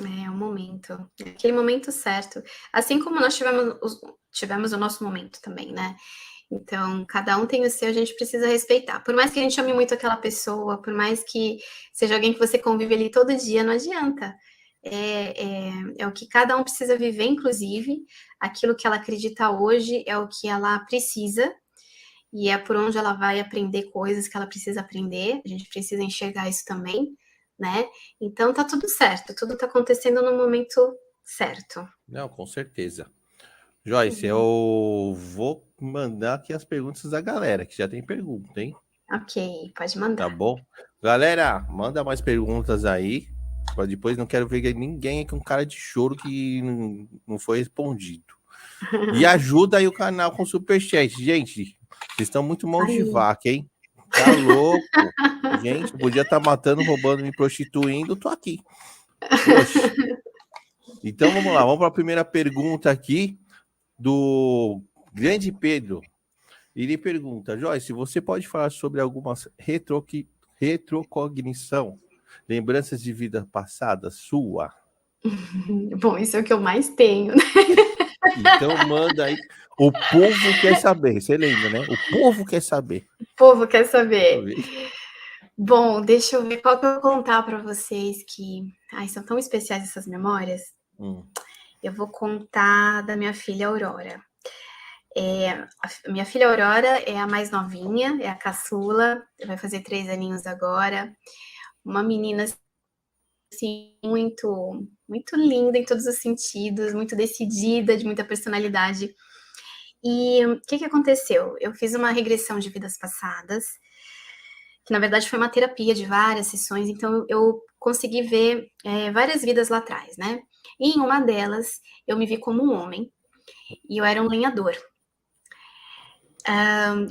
É o momento. Aquele momento certo. Assim como nós tivemos o nosso momento também, né? Então, cada um tem o seu, a gente precisa respeitar. Por mais que a gente ame muito aquela pessoa, por mais que seja alguém que você convive ali todo dia, não adianta. É o que cada um precisa viver, inclusive. Aquilo que ela acredita hoje é o que ela precisa. E é por onde ela vai aprender coisas que ela precisa aprender. A gente precisa enxergar isso também, né? Então, tá tudo certo. Tudo tá acontecendo no momento certo. Não, com certeza. Joyce, eu vou mandar aqui as perguntas da galera, que já tem pergunta, hein? Ok, pode mandar. Tá bom? Galera, manda mais perguntas aí. Pra depois não quero ver ninguém com cara de choro que não foi respondido. E ajuda aí o canal com superchat. Gente, vocês estão muito mão de vaca, hein? Tá louco. Gente, podia estar matando, roubando, me prostituindo. Tô aqui. Poxa. Então vamos lá, vamos para a primeira pergunta aqui do Grande Pedro. Ele pergunta, Joyce, você pode falar sobre algumas retrocognição, lembranças de vida passada sua? Bom, isso é o que eu mais tenho, né? Então manda aí. O povo quer saber, você lembra, né? O povo quer saber. O povo quer saber. Bom, deixa eu ver qual que eu vou contar para vocês que... são tão especiais essas memórias. Eu vou contar da minha filha Aurora. A minha filha Aurora é a mais novinha, é a caçula, vai fazer 3 aninhos agora. Uma menina assim, muito, muito linda em todos os sentidos, muito decidida, de muita personalidade. E o que aconteceu? Eu fiz uma regressão de vidas passadas, que na verdade foi uma terapia de várias sessões, então eu consegui ver várias vidas lá atrás, né? E em uma delas, eu me vi como um homem, e eu era um lenhador.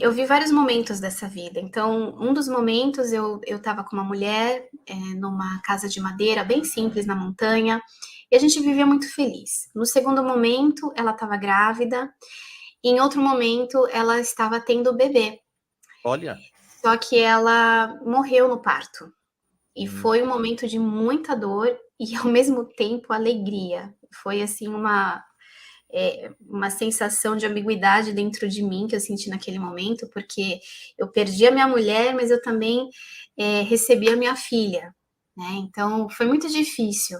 Eu vi vários momentos dessa vida. Então, um dos momentos eu estava com uma mulher numa casa de madeira bem simples na montanha e a gente vivia muito feliz. No segundo momento, ela estava grávida. E em outro momento, ela estava tendo bebê. Olha. Só que ela morreu no parto. E foi um momento de muita dor e ao mesmo tempo alegria. Foi assim uma sensação de ambiguidade dentro de mim que eu senti naquele momento, porque eu perdi a minha mulher, mas eu também recebi a minha filha, né? Então foi muito difícil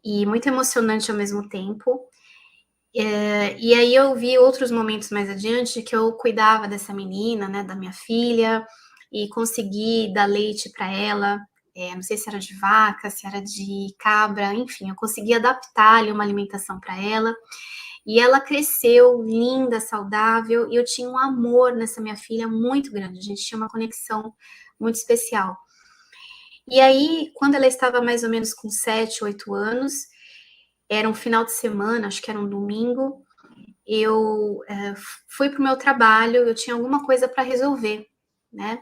e muito emocionante ao mesmo tempo. E aí eu vi outros momentos mais adiante que eu cuidava dessa menina, né, da minha filha, e consegui dar leite para ela. Não sei se era de vaca, se era de cabra, enfim, eu consegui adaptar ali uma alimentação para ela. E ela cresceu linda, saudável, e eu tinha um amor nessa minha filha muito grande. A gente tinha uma conexão muito especial. E aí, quando ela estava mais ou menos com 7, 8 anos, era um final de semana, acho que era um domingo, eu fui para o meu trabalho, eu tinha alguma coisa para resolver, né?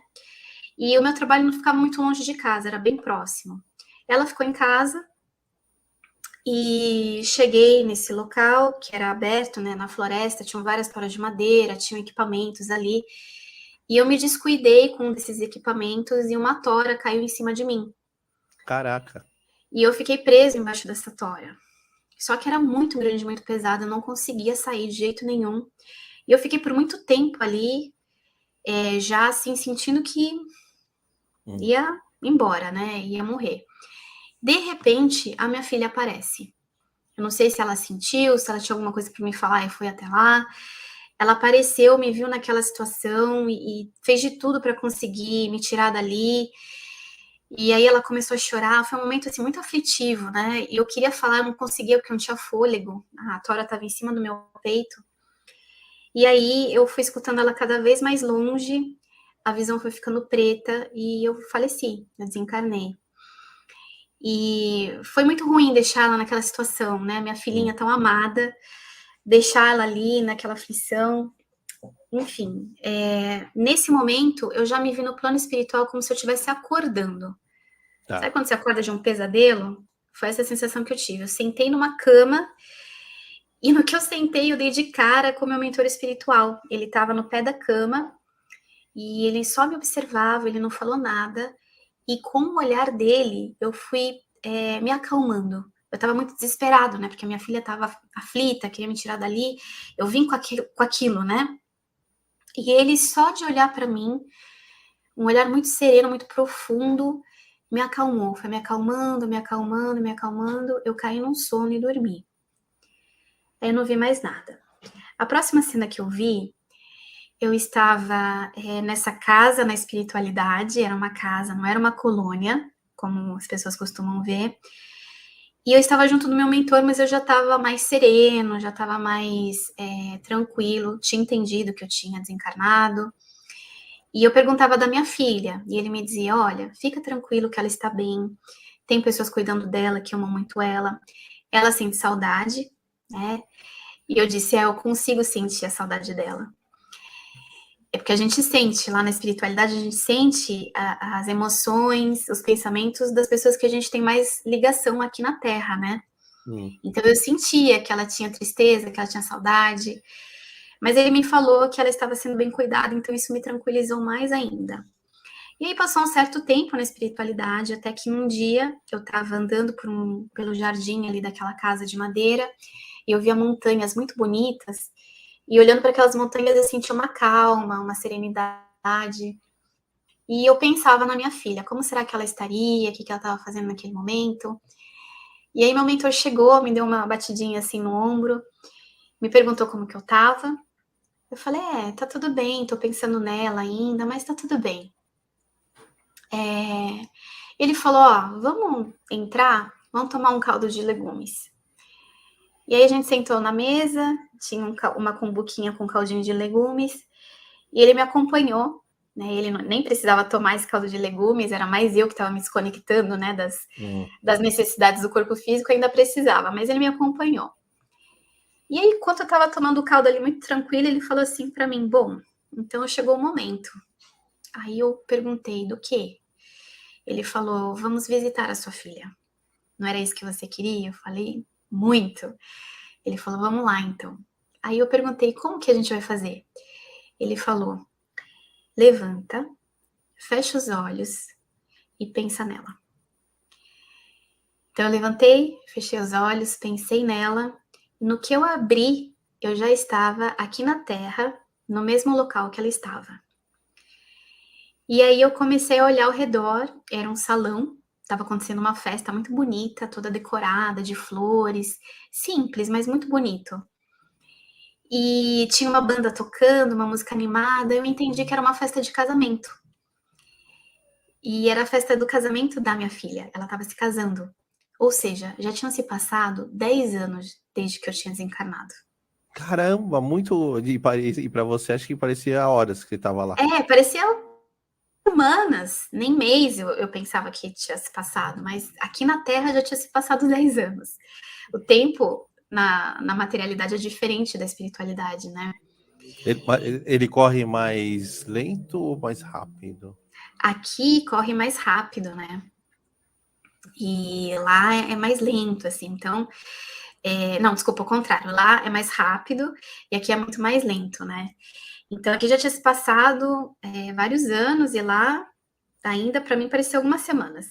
E o meu trabalho não ficava muito longe de casa, era bem próximo. Ela ficou em casa e cheguei nesse local que era aberto, né, na floresta, tinham várias paras de madeira, tinham equipamentos ali. E eu me descuidei com um desses equipamentos e uma tora caiu em cima de mim. Caraca. E eu fiquei presa embaixo dessa tora. Só que era muito grande, muito pesado, eu não conseguia sair de jeito nenhum. E eu fiquei por muito tempo ali, já assim, sentindo que ia embora, né? Ia morrer. De repente, a minha filha aparece. Eu não sei se ela sentiu, se ela tinha alguma coisa para me falar e foi até lá. Ela apareceu, me viu naquela situação e fez de tudo para conseguir me tirar dali. E aí ela começou a chorar, foi um momento assim muito aflitivo, né? E eu queria falar, eu não conseguia porque eu não tinha fôlego. A tora estava em cima do meu peito. E aí eu fui escutando ela cada vez mais longe, a visão foi ficando preta e eu faleci, eu desencarnei. E foi muito ruim deixar ela naquela situação, né? Minha filhinha tão amada, deixar ela ali naquela aflição. Enfim, nesse momento eu já me vi no plano espiritual como se eu estivesse acordando. Tá. Sabe quando você acorda de um pesadelo? Foi essa sensação que eu tive. Eu sentei numa cama e no que eu sentei eu dei de cara com o meu mentor espiritual. Ele estava no pé da cama e ele só me observava, ele não falou nada. E com o olhar dele eu fui me acalmando. Eu estava muito desesperado, né? Porque a minha filha estava aflita, queria me tirar dali. Eu vim com aquilo, né? E ele só de olhar para mim, um olhar muito sereno, muito profundo, me acalmou. Foi me acalmando, me acalmando, me acalmando. Eu caí num sono e dormi. Aí eu não vi mais nada. A próxima cena que eu vi, eu estava nessa casa na espiritualidade. Era uma casa, não era uma colônia, como as pessoas costumam ver. E eu estava junto do meu mentor, mas eu já estava mais sereno, já estava mais tranquilo, tinha entendido que eu tinha desencarnado. E eu perguntava da minha filha, e ele me dizia, olha, fica tranquilo que ela está bem, tem pessoas cuidando dela, que amam muito ela sente saudade, né? E eu disse, eu consigo sentir a saudade dela. É porque a gente sente, lá na espiritualidade, a gente sente as emoções, os pensamentos das pessoas que a gente tem mais ligação aqui na Terra, né? Então eu sentia que ela tinha tristeza, que ela tinha saudade, mas ele me falou que ela estava sendo bem cuidada, então isso me tranquilizou mais ainda. E aí passou um certo tempo na espiritualidade, até que um dia eu estava andando pelo jardim ali daquela casa de madeira, e eu via montanhas muito bonitas, e olhando para aquelas montanhas eu sentia uma calma, uma serenidade, e eu pensava na minha filha, como será que ela estaria, o que ela estava fazendo naquele momento. E aí meu mentor chegou, me deu uma batidinha assim no ombro, me perguntou como que eu estava. Eu falei, tá tudo bem, tô pensando nela ainda, mas tá tudo bem. Ele falou, vamos entrar, vamos tomar um caldo de legumes. E aí a gente sentou na mesa, tinha uma cumbuquinha com caldinho de legumes, e ele me acompanhou, né? Ele nem precisava tomar esse caldo de legumes, era mais eu que estava me desconectando, né, das necessidades do corpo físico, ainda precisava, mas ele me acompanhou. E aí, enquanto eu estava tomando o caldo ali muito tranquilo, ele falou assim para mim, bom, então chegou o momento. Aí eu perguntei, do quê? Ele falou, vamos visitar a sua filha. Não era isso que você queria? Eu falei, muito. Ele falou, vamos lá então. Aí eu perguntei, como que a gente vai fazer? Ele falou, levanta, fecha os olhos e pensa nela. Então eu levantei, fechei os olhos, pensei nela. No que eu abri, eu já estava aqui na Terra, no mesmo local que ela estava. E aí eu comecei a olhar ao redor, era um salão, estava acontecendo uma festa muito bonita, toda decorada, de flores, simples, mas muito bonito. E tinha uma banda tocando, uma música animada, eu entendi que era uma festa de casamento. E era a festa do casamento da minha filha, ela estava se casando. Ou seja, já tinham se passado 10 anos desde que eu tinha desencarnado. Caramba, muito. E para você, acho que parecia horas que ele estava lá. Parecia semanas, nem mês eu pensava que tinha se passado, mas aqui na Terra já tinha se passado 10 anos. O tempo na materialidade é diferente da espiritualidade, né? Ele corre mais lento ou mais rápido? Aqui corre mais rápido, né? E lá é mais lento, assim. Então, não, desculpa, o contrário. Lá é mais rápido e aqui é muito mais lento, né? Então, aqui já tinha se passado vários anos e lá ainda, para mim, pareceu algumas semanas.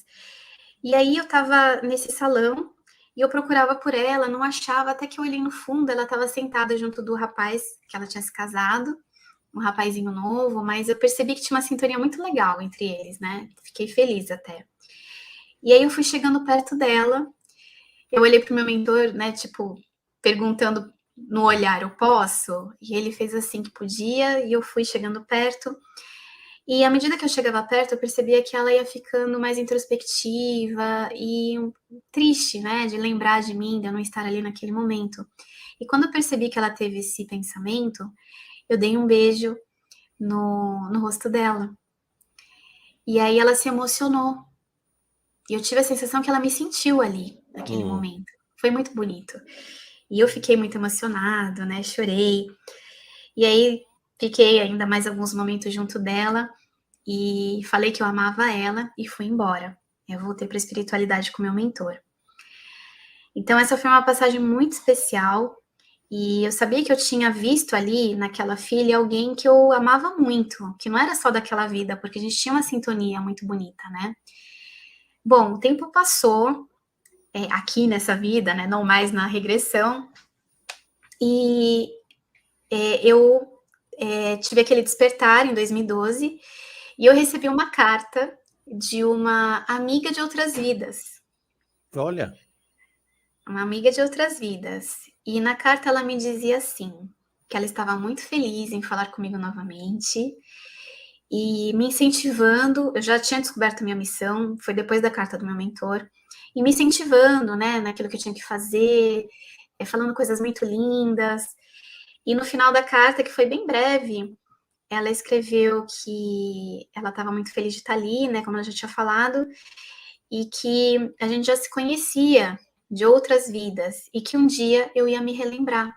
E aí eu estava nesse salão e eu procurava por ela, não achava, até que eu olhei no fundo, ela estava sentada junto do rapaz que ela tinha se casado, um rapazinho novo, mas eu percebi que tinha uma sintonia muito legal entre eles, né? Fiquei feliz até. E aí eu fui chegando perto dela, eu olhei pro meu mentor, né, tipo, perguntando no olhar, eu posso? E ele fez assim que podia, e eu fui chegando perto. E à medida que eu chegava perto, eu percebia que ela ia ficando mais introspectiva e triste, né, de lembrar de mim, de eu não estar ali naquele momento. E quando eu percebi que ela teve esse pensamento, eu dei um beijo no rosto dela. E aí ela se emocionou. E eu tive a sensação que ela me sentiu ali, naquele momento. Foi muito bonito. E eu fiquei muito emocionado, né? Chorei. E aí fiquei ainda mais alguns momentos junto dela e falei que eu amava ela e fui embora. Eu voltei para a espiritualidade com meu mentor. Então essa foi uma passagem muito especial e eu sabia que eu tinha visto ali naquela filha alguém que eu amava muito, que não era só daquela vida, porque a gente tinha uma sintonia muito bonita, né? Bom, o tempo passou aqui nessa vida, né? Não mais na regressão. E eu tive aquele despertar em 2012 e eu recebi uma carta de uma amiga de outras vidas. Olha. Uma amiga de outras vidas. E na carta ela me dizia assim, que ela estava muito feliz em falar comigo novamente e me incentivando. Eu já tinha descoberto minha missão, foi depois da carta do meu mentor, e me incentivando, né, naquilo que eu tinha que fazer, falando coisas muito lindas. E no final da carta, que foi bem breve, ela escreveu que ela estava muito feliz de estar ali, né, como ela já tinha falado, e que a gente já se conhecia de outras vidas e que um dia eu ia me relembrar.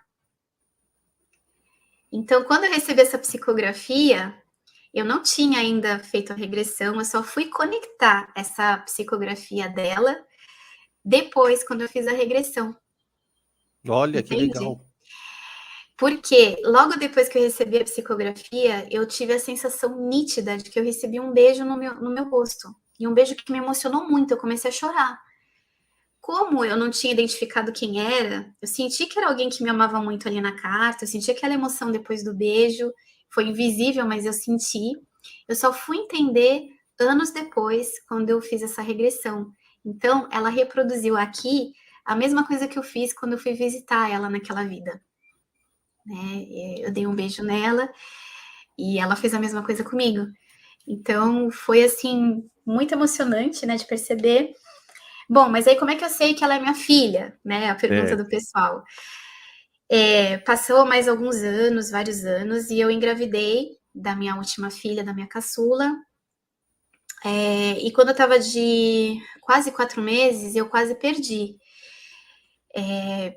Então, quando eu recebi essa psicografia, eu não tinha ainda feito a regressão, eu só fui conectar essa psicografia dela depois, quando eu fiz a regressão. Olha, entende? Que legal. Porque logo depois que eu recebi a psicografia, eu tive a sensação nítida de que eu recebi um beijo no meu rosto. E um beijo que me emocionou muito, eu comecei a chorar. Como eu não tinha identificado quem era, eu senti que era alguém que me amava muito ali na carta, eu senti aquela emoção depois do beijo, foi invisível, mas eu senti. Eu só fui entender anos depois, quando eu fiz essa regressão. Então, ela reproduziu aqui a mesma coisa que eu fiz quando eu fui visitar ela naquela vida. Né? Eu dei um beijo nela e ela fez a mesma coisa comigo. Então, foi assim, muito emocionante, né, de perceber. Bom, mas aí como é que eu sei que ela é minha filha, né? A pergunta do pessoal. Passou mais alguns anos, vários anos, e eu engravidei da minha última filha, da minha caçula. E quando eu estava de quase 4 meses, eu quase perdi.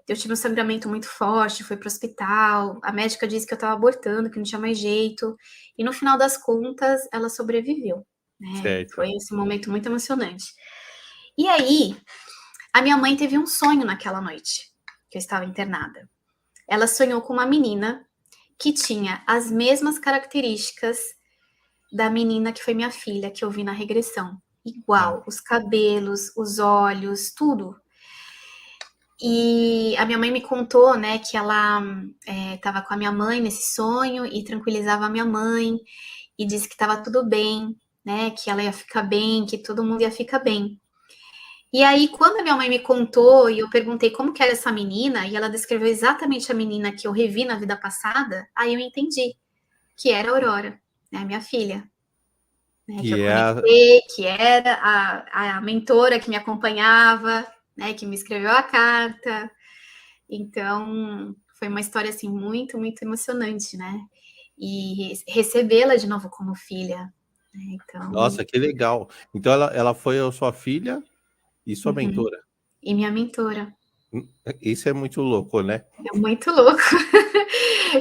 Eu tive um sangramento muito forte, fui para o hospital, a médica disse que eu estava abortando, que não tinha mais jeito, e no final das contas, ela sobreviveu. Né? Foi esse momento muito emocionante. E aí, a minha mãe teve um sonho naquela noite, que eu estava internada. Ela sonhou com uma menina que tinha as mesmas características da menina que foi minha filha, que eu vi na regressão. Igual, os cabelos, os olhos, tudo. E a minha mãe me contou, né, que ela estava com a minha mãe nesse sonho e tranquilizava a minha mãe e disse que estava tudo bem, né, que ela ia ficar bem, que todo mundo ia ficar bem. E aí, quando a minha mãe me contou e eu perguntei como que era essa menina, e ela descreveu exatamente a menina que eu revi na vida passada, aí eu entendi que era a Aurora, né, minha filha. Né, que eu conectei, que era a mentora que me acompanhava, né, que me escreveu a carta. Então, foi uma história, assim, muito, muito emocionante, né? E recebê-la de novo como filha, Então... Nossa, que legal. Então ela foi a sua filha e sua mentora. E minha mentora. Isso é muito louco, né? É muito louco.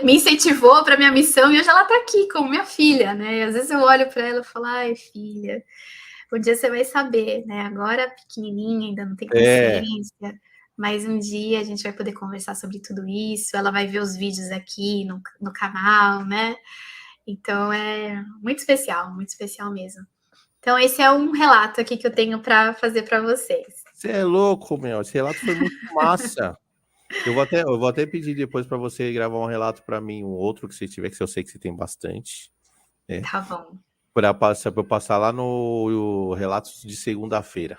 Me incentivou para minha missão e hoje ela está aqui como minha filha, né? E às vezes eu olho para ela e falo, ai, filha, um dia você vai saber, né? Agora pequenininha, ainda não tem consciência, mas um dia a gente vai poder conversar sobre tudo isso, ela vai ver os vídeos aqui no canal, né? Então é muito especial mesmo. Então esse é um relato aqui que eu tenho para fazer para vocês. Você é louco, meu. Esse relato foi muito massa. Eu vou até pedir depois para você gravar um relato para mim, um outro que você tiver, que eu sei que você tem bastante. Tá bom. Para eu passar lá no Relatos de Segunda-feira.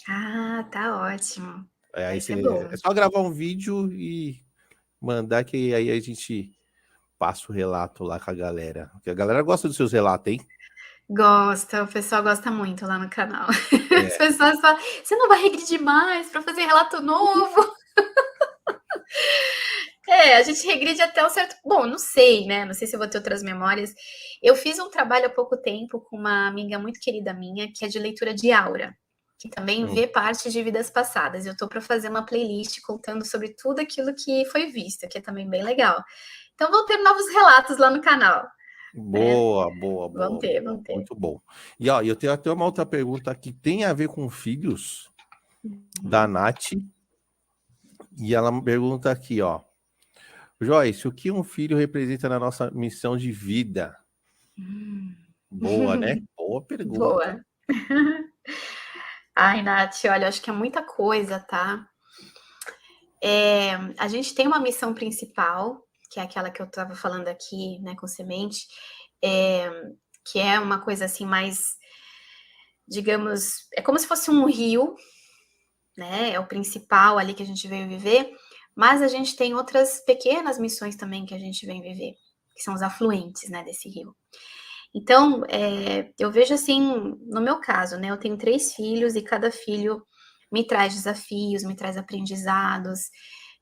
Ah, tá ótimo. Aí é só gravar um vídeo e mandar, que aí a gente passa o relato lá com a galera. Porque a galera gosta dos seus relatos, hein? Gosta, o pessoal gosta muito lá no canal. As pessoas falam, você não vai regredir mais para fazer relato novo? A gente regride até um certo... Bom, não sei, né? Não sei se eu vou ter outras memórias. Eu fiz um trabalho há pouco tempo com uma amiga muito querida minha, que é de leitura de aura, que também vê parte de vidas passadas. Eu tô para fazer uma playlist contando sobre tudo aquilo que foi visto, que é também bem legal. Então vão ter novos relatos lá no canal. Boa. Vão ter. Muito bom. E ó, eu tenho até uma outra pergunta que tem a ver com filhos, da Nath. E ela pergunta aqui, ó. Joyce, o que um filho representa na nossa missão de vida? Boa, né? Boa pergunta. Boa. Ai, Nath, olha, acho que é muita coisa, tá? A gente tem uma missão principal, que é aquela que eu estava falando aqui, né, com semente, que é uma coisa assim mais, digamos, é como se fosse um rio, né? É o principal ali que a gente veio viver, mas a gente tem outras pequenas missões também que a gente vem viver, que são os afluentes, né, desse rio. Então, eu vejo assim, no meu caso, né? Eu tenho 3 filhos e cada filho me traz desafios, me traz aprendizados,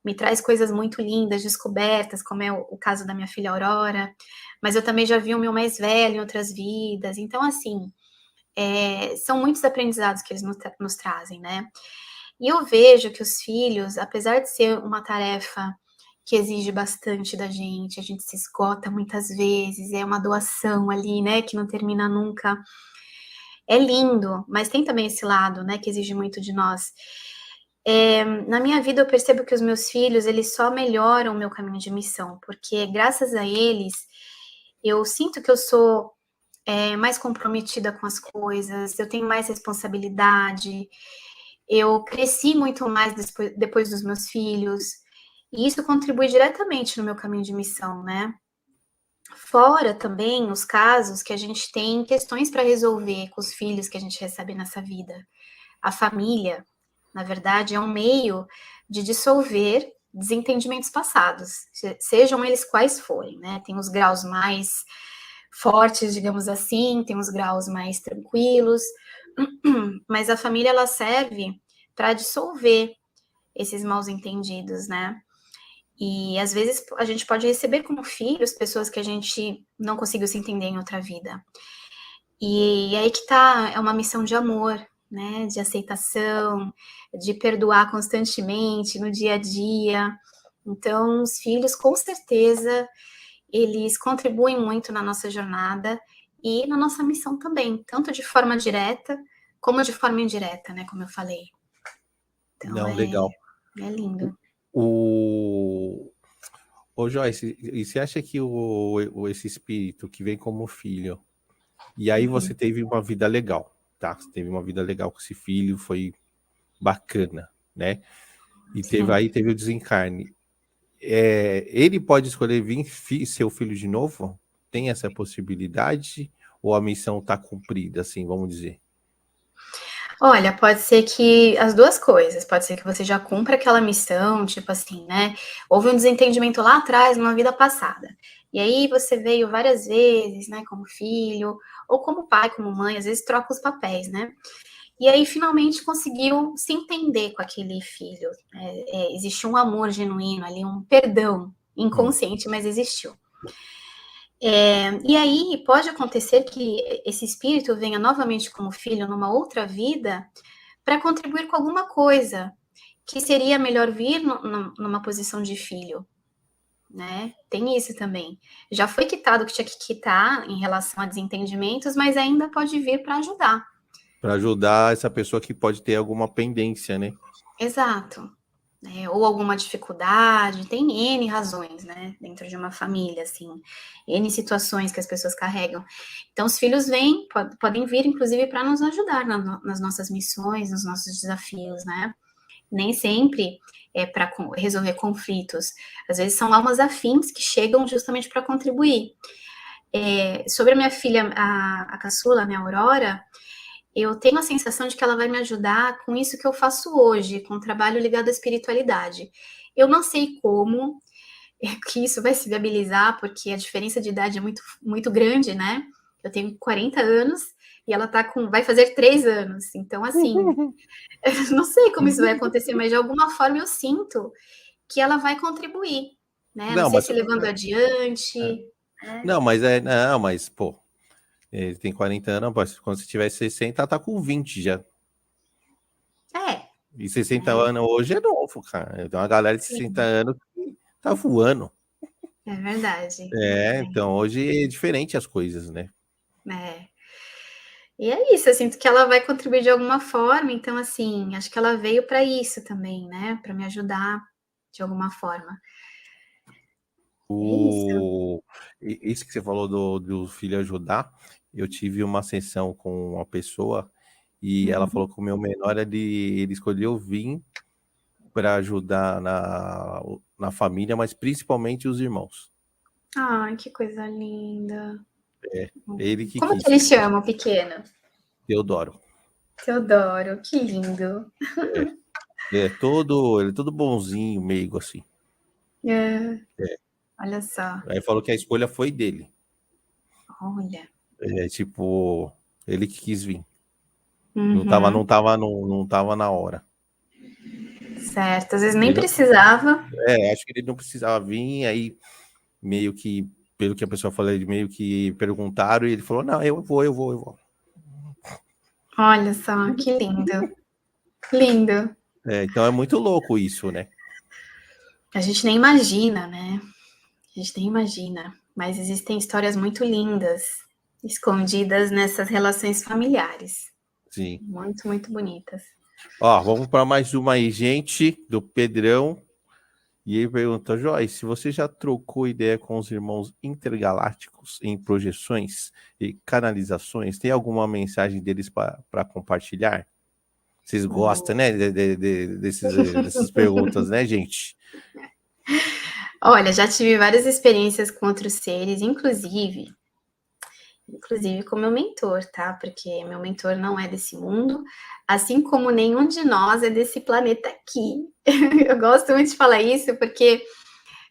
me traz coisas muito lindas, descobertas, como é o caso da minha filha Aurora, mas eu também já vi o meu mais velho em outras vidas. Então, assim, são muitos aprendizados que eles nos trazem, né? E eu vejo que os filhos, apesar de ser uma tarefa que exige bastante da gente, a gente se esgota muitas vezes, é uma doação ali, né, que não termina nunca. É lindo, mas tem também esse lado, né, que exige muito de nós. Na minha vida eu percebo que os meus filhos, eles só melhoram o meu caminho de missão, porque graças a eles, eu sinto que eu sou mais comprometida com as coisas, eu tenho mais responsabilidade, eu cresci muito mais depois dos meus filhos, e isso contribui diretamente no meu caminho de missão, né? Fora também os casos que a gente tem questões para resolver com os filhos que a gente recebe nessa vida. A família, na verdade, é um meio de dissolver desentendimentos passados, sejam eles quais forem, né? Tem os graus mais fortes, digamos assim, tem os graus mais tranquilos, mas a família, ela serve para dissolver esses maus entendidos, né? E às vezes a gente pode receber como filhos pessoas que a gente não conseguiu se entender em outra vida. E aí que tá, é uma missão de amor, né? De aceitação, de perdoar constantemente no dia a dia. Então, os filhos, com certeza, eles contribuem muito na nossa jornada e na nossa missão também, tanto de forma direta como de forma indireta, né? Como eu falei. Então, não, legal. É lindo. Ô Joyce, e você acha que esse espírito que vem como filho, e aí você teve uma vida legal, tá? Você teve uma vida legal com esse filho, foi bacana, né? E teve o desencarne. Ele pode escolher vir ser o filho de novo? Tem essa possibilidade? Ou a missão está cumprida, assim, vamos dizer? Olha, pode ser que as duas coisas. Pode ser que você já cumpra aquela missão, tipo assim, né? Houve um desentendimento lá atrás, numa vida passada. E aí você veio várias vezes, né, como filho, ou como pai, como mãe, às vezes troca os papéis, né? E aí finalmente conseguiu se entender com aquele filho. Existiu um amor genuíno ali, um perdão inconsciente, mas existiu. E aí pode acontecer que esse espírito venha novamente como filho numa outra vida para contribuir com alguma coisa, que seria melhor vir numa posição de filho, né? Tem isso também. Já foi quitado o que tinha que quitar em relação a desentendimentos, mas ainda pode vir para ajudar. Para ajudar essa pessoa que pode ter alguma pendência, né? Exato. Ou alguma dificuldade, tem N razões, né, dentro de uma família, assim, N situações que as pessoas carregam. Então, os filhos vêm, podem vir, inclusive, para nos ajudar nas nossas missões, nos nossos desafios, né? Nem sempre é para resolver conflitos. Às vezes são almas afins que chegam justamente para contribuir. Sobre a minha filha, a caçula, né, a Aurora, eu tenho a sensação de que ela vai me ajudar com isso que eu faço hoje, com o trabalho ligado à espiritualidade. Eu não sei como que isso vai se viabilizar, porque a diferença de idade é muito, muito grande, né? Eu tenho 40 anos e ela vai fazer 3 anos. Então, assim, não sei como isso vai acontecer, mas de alguma forma eu sinto que ela vai contribuir, né? Não sei se levando adiante. Não, mas, pô, ele tem 40 anos, quando você tiver 60, ela tá com 20 já. E 60 anos hoje é novo, cara. Tem uma galera de 60 anos que tá voando. É verdade. Então hoje é diferente as coisas, né? E é isso, eu sinto que ela vai contribuir de alguma forma, então, assim, acho que ela veio para isso também, né? Para me ajudar de alguma forma. Isso que você falou do filho ajudar, eu tive uma sessão com uma pessoa e ela falou que o meu menor ele escolheu vir para ajudar na família, mas principalmente os irmãos. Ai, que coisa linda. Ele que Como que quis. ele chama, o pequeno? Teodoro. Teodoro, que lindo. Ele é todo bonzinho, meigo assim. Olha só. Aí falou que a escolha foi dele. Olha. Tipo, ele que quis vir. Uhum. Não tava na hora. Certo, às vezes nem precisava. Acho que ele não precisava vir, aí meio que, pelo que a pessoa falou, ele meio que perguntaram e ele falou, não, eu vou. Olha só, que lindo. Lindo. Então é muito louco isso, né? A gente nem imagina, né? A gente nem imagina. Mas existem histórias muito lindas escondidas nessas relações familiares. Sim. Muito, muito bonitas. Ó, vamos para mais uma aí, gente, do Pedrão. E ele pergunta, Joyce, você já trocou ideia com os irmãos intergalácticos em projeções e canalizações? Tem alguma mensagem deles para compartilhar? Vocês gostam, né, dessas perguntas, né, gente? Olha, já tive várias experiências com outros seres, inclusive com meu mentor, tá? Porque meu mentor não é desse mundo, assim como nenhum de nós é desse planeta aqui. Eu gosto muito de falar isso porque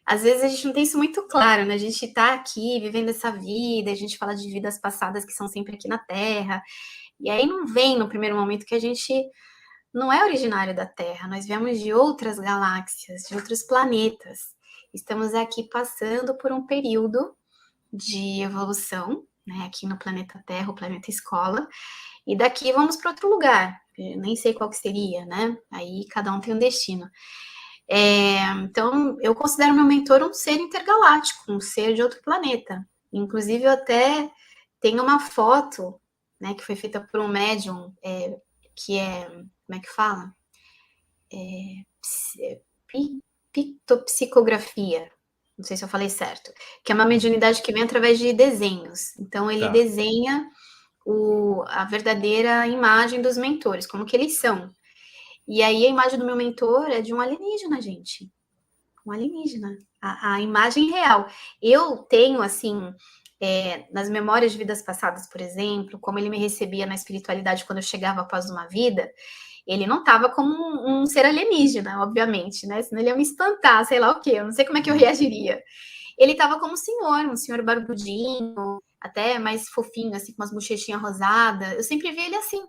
às vezes a gente não tem isso muito claro, né? A gente tá aqui vivendo essa vida, a gente fala de vidas passadas que são sempre aqui na Terra, e aí não vem no primeiro momento que a gente não é originário da Terra, nós viemos de outras galáxias, de outros planetas. Estamos aqui passando por um período de evolução, né, aqui no planeta Terra, o planeta Escola, e daqui vamos para outro lugar. Eu nem sei qual que seria, né? Aí cada um tem um destino. Então, eu considero meu mentor um ser intergaláctico, um ser de outro planeta. Inclusive, eu até tenho uma foto, né, que foi feita por um médium, que é, como é que fala? Pictopsicografia, não sei se eu falei certo, que é uma mediunidade que vem através de desenhos. Então, ele desenha a verdadeira imagem dos mentores, como que eles são. E aí, a imagem do meu mentor é de um alienígena, gente. Um alienígena. A imagem real. Eu tenho, assim, nas memórias de vidas passadas, por exemplo, como ele me recebia na espiritualidade quando eu chegava após uma vida, ele não estava como um ser alienígena, obviamente, né? Senão ele ia me espantar, sei lá o quê, eu não sei como é que eu reagiria. Ele estava como um senhor barbudinho, até mais fofinho, assim, com umas bochechinhas rosadas. Eu sempre vi ele assim.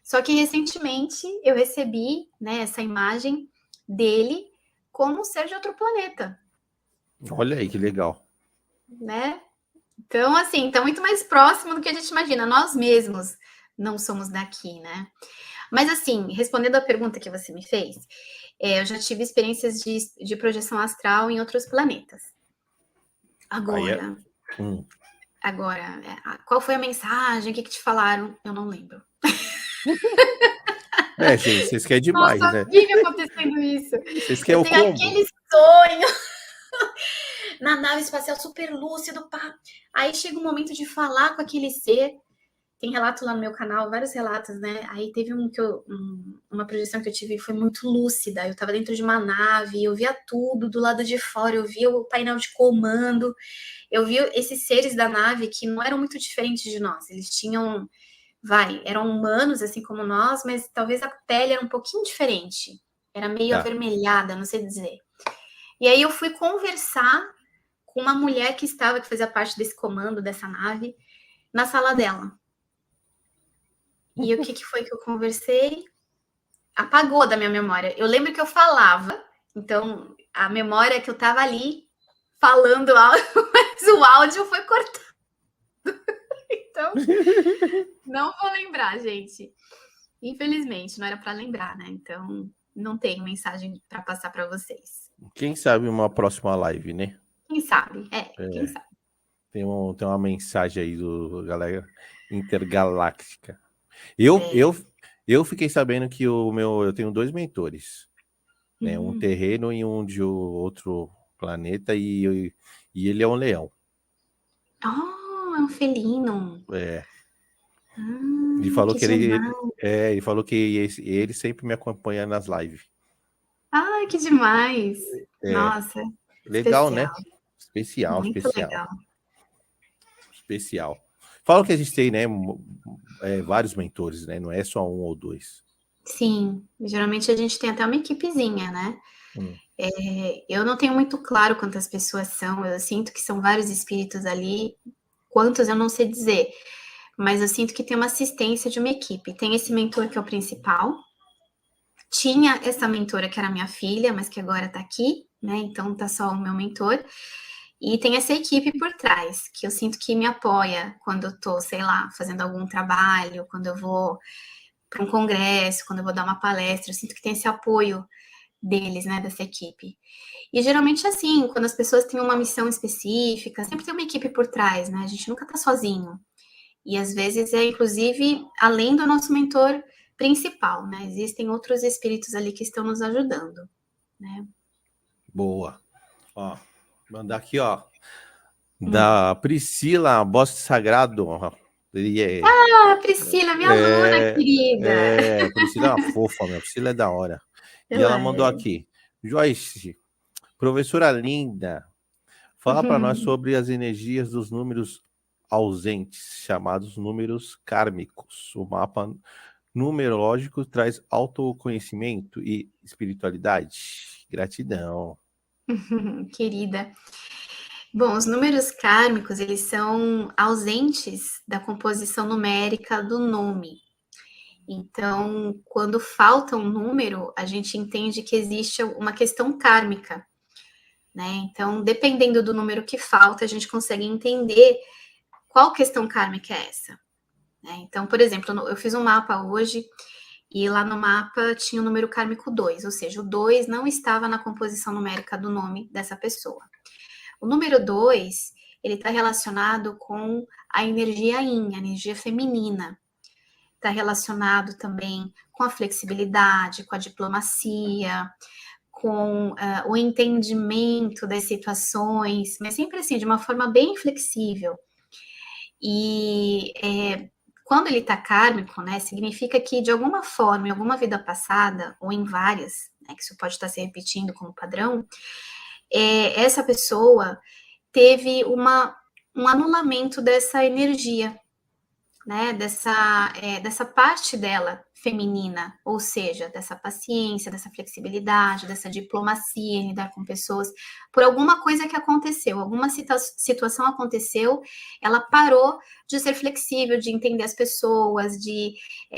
Só que recentemente eu recebi, né, essa imagem dele como um ser de outro planeta. Olha aí que legal. Né? Então, assim, está muito mais próximo do que a gente imagina. Nós mesmos não somos daqui, né? Mas, assim, respondendo a pergunta que você me fez, eu já tive experiências de projeção astral em outros planetas. Agora, qual foi a mensagem? O que te falaram? Eu não lembro. Gente, vocês querem demais, Nossa, né? vive acontecendo isso. Vocês querem eu tenho o combo. Aquele sonho na nave espacial super lúcido, pá. Aí chega um momento de falar com aquele ser. Tem relato lá no meu canal, vários relatos, né? Aí teve uma projeção que eu tive foi muito lúcida. Eu estava dentro de uma nave, eu via tudo do lado de fora, eu via o painel de comando, eu vi esses seres da nave que não eram muito diferentes de nós. Eles tinham, eram humanos assim como nós, mas talvez a pele era um pouquinho diferente. Era meio avermelhada, não sei dizer. E aí eu fui conversar com uma mulher que fazia parte desse comando dessa nave, na sala dela. E o que foi que eu conversei? Apagou da minha memória. Eu lembro que eu falava, então a memória é que eu estava ali falando algo, mas o áudio foi cortado. Então, não vou lembrar, gente. Infelizmente, não era para lembrar, né? Então, não tem mensagem para passar para vocês. Quem sabe uma próxima live, né? Quem sabe? Quem sabe. Tem uma mensagem aí do galera intergaláctica. Eu fiquei sabendo que eu tenho 2 mentores, né? Um terreno e um de outro planeta, e ele é um leão. Oh, é um felino. Ele falou que ele falou que ele sempre me acompanha nas lives. Ai, que demais! Nossa, legal, especial. né? Especial, muito especial. Legal. Especial. Fala que a gente tem, né, vários mentores, né? Não é só um ou dois. Sim, geralmente a gente tem até uma equipezinha, né? Eu não tenho muito claro quantas pessoas são, eu sinto que são vários espíritos ali, quantos eu não sei dizer, mas eu sinto que tem uma assistência de uma equipe. Tem esse mentor que é o principal, tinha essa mentora que era minha filha, mas que agora tá aqui, né? Então tá só o meu mentor. E tem essa equipe por trás, que eu sinto que me apoia quando eu tô, sei lá, fazendo algum trabalho, quando eu vou para um congresso, quando eu vou dar uma palestra, eu sinto que tem esse apoio deles, né, dessa equipe. E geralmente assim, quando as pessoas têm uma missão específica, sempre tem uma equipe por trás, né? A gente nunca tá sozinho. E às vezes é inclusive além do nosso mentor principal, né? Existem outros espíritos ali que estão nos ajudando, né? Boa. Ó, mandar aqui, ó, da Priscila Bosque Sagrado. Priscila, minha aluna querida. Priscila é uma fofa, minha. Priscila é da hora. E ela mandou aqui: Joyce, professora linda, fala para nós sobre as energias dos números ausentes, chamados números kármicos. O mapa numerológico traz autoconhecimento e espiritualidade. Gratidão. Querida. Bom, os números kármicos, eles são ausentes da composição numérica do nome. Então, quando falta um número, a gente entende que existe uma questão kármica, né? Então, dependendo do número que falta, a gente consegue entender qual questão kármica é essa. Né? Então, por exemplo, eu fiz um mapa hoje e lá no mapa tinha o número kármico 2, ou seja, o 2 não estava na composição numérica do nome dessa pessoa. O número 2, ele está relacionado com a energia yin, a energia feminina. Está relacionado também com a flexibilidade, com a diplomacia, com o entendimento das situações, mas sempre assim, de uma forma bem flexível. E quando ele está kármico, né, significa que de alguma forma, em alguma vida passada, ou em várias, né, que isso pode estar se repetindo como padrão, essa pessoa teve um anulamento dessa energia, né, dessa parte dela feminina, ou seja, dessa paciência, dessa flexibilidade, dessa diplomacia em lidar com pessoas, por alguma coisa que aconteceu, alguma situação aconteceu, ela parou de ser flexível, de entender as pessoas, de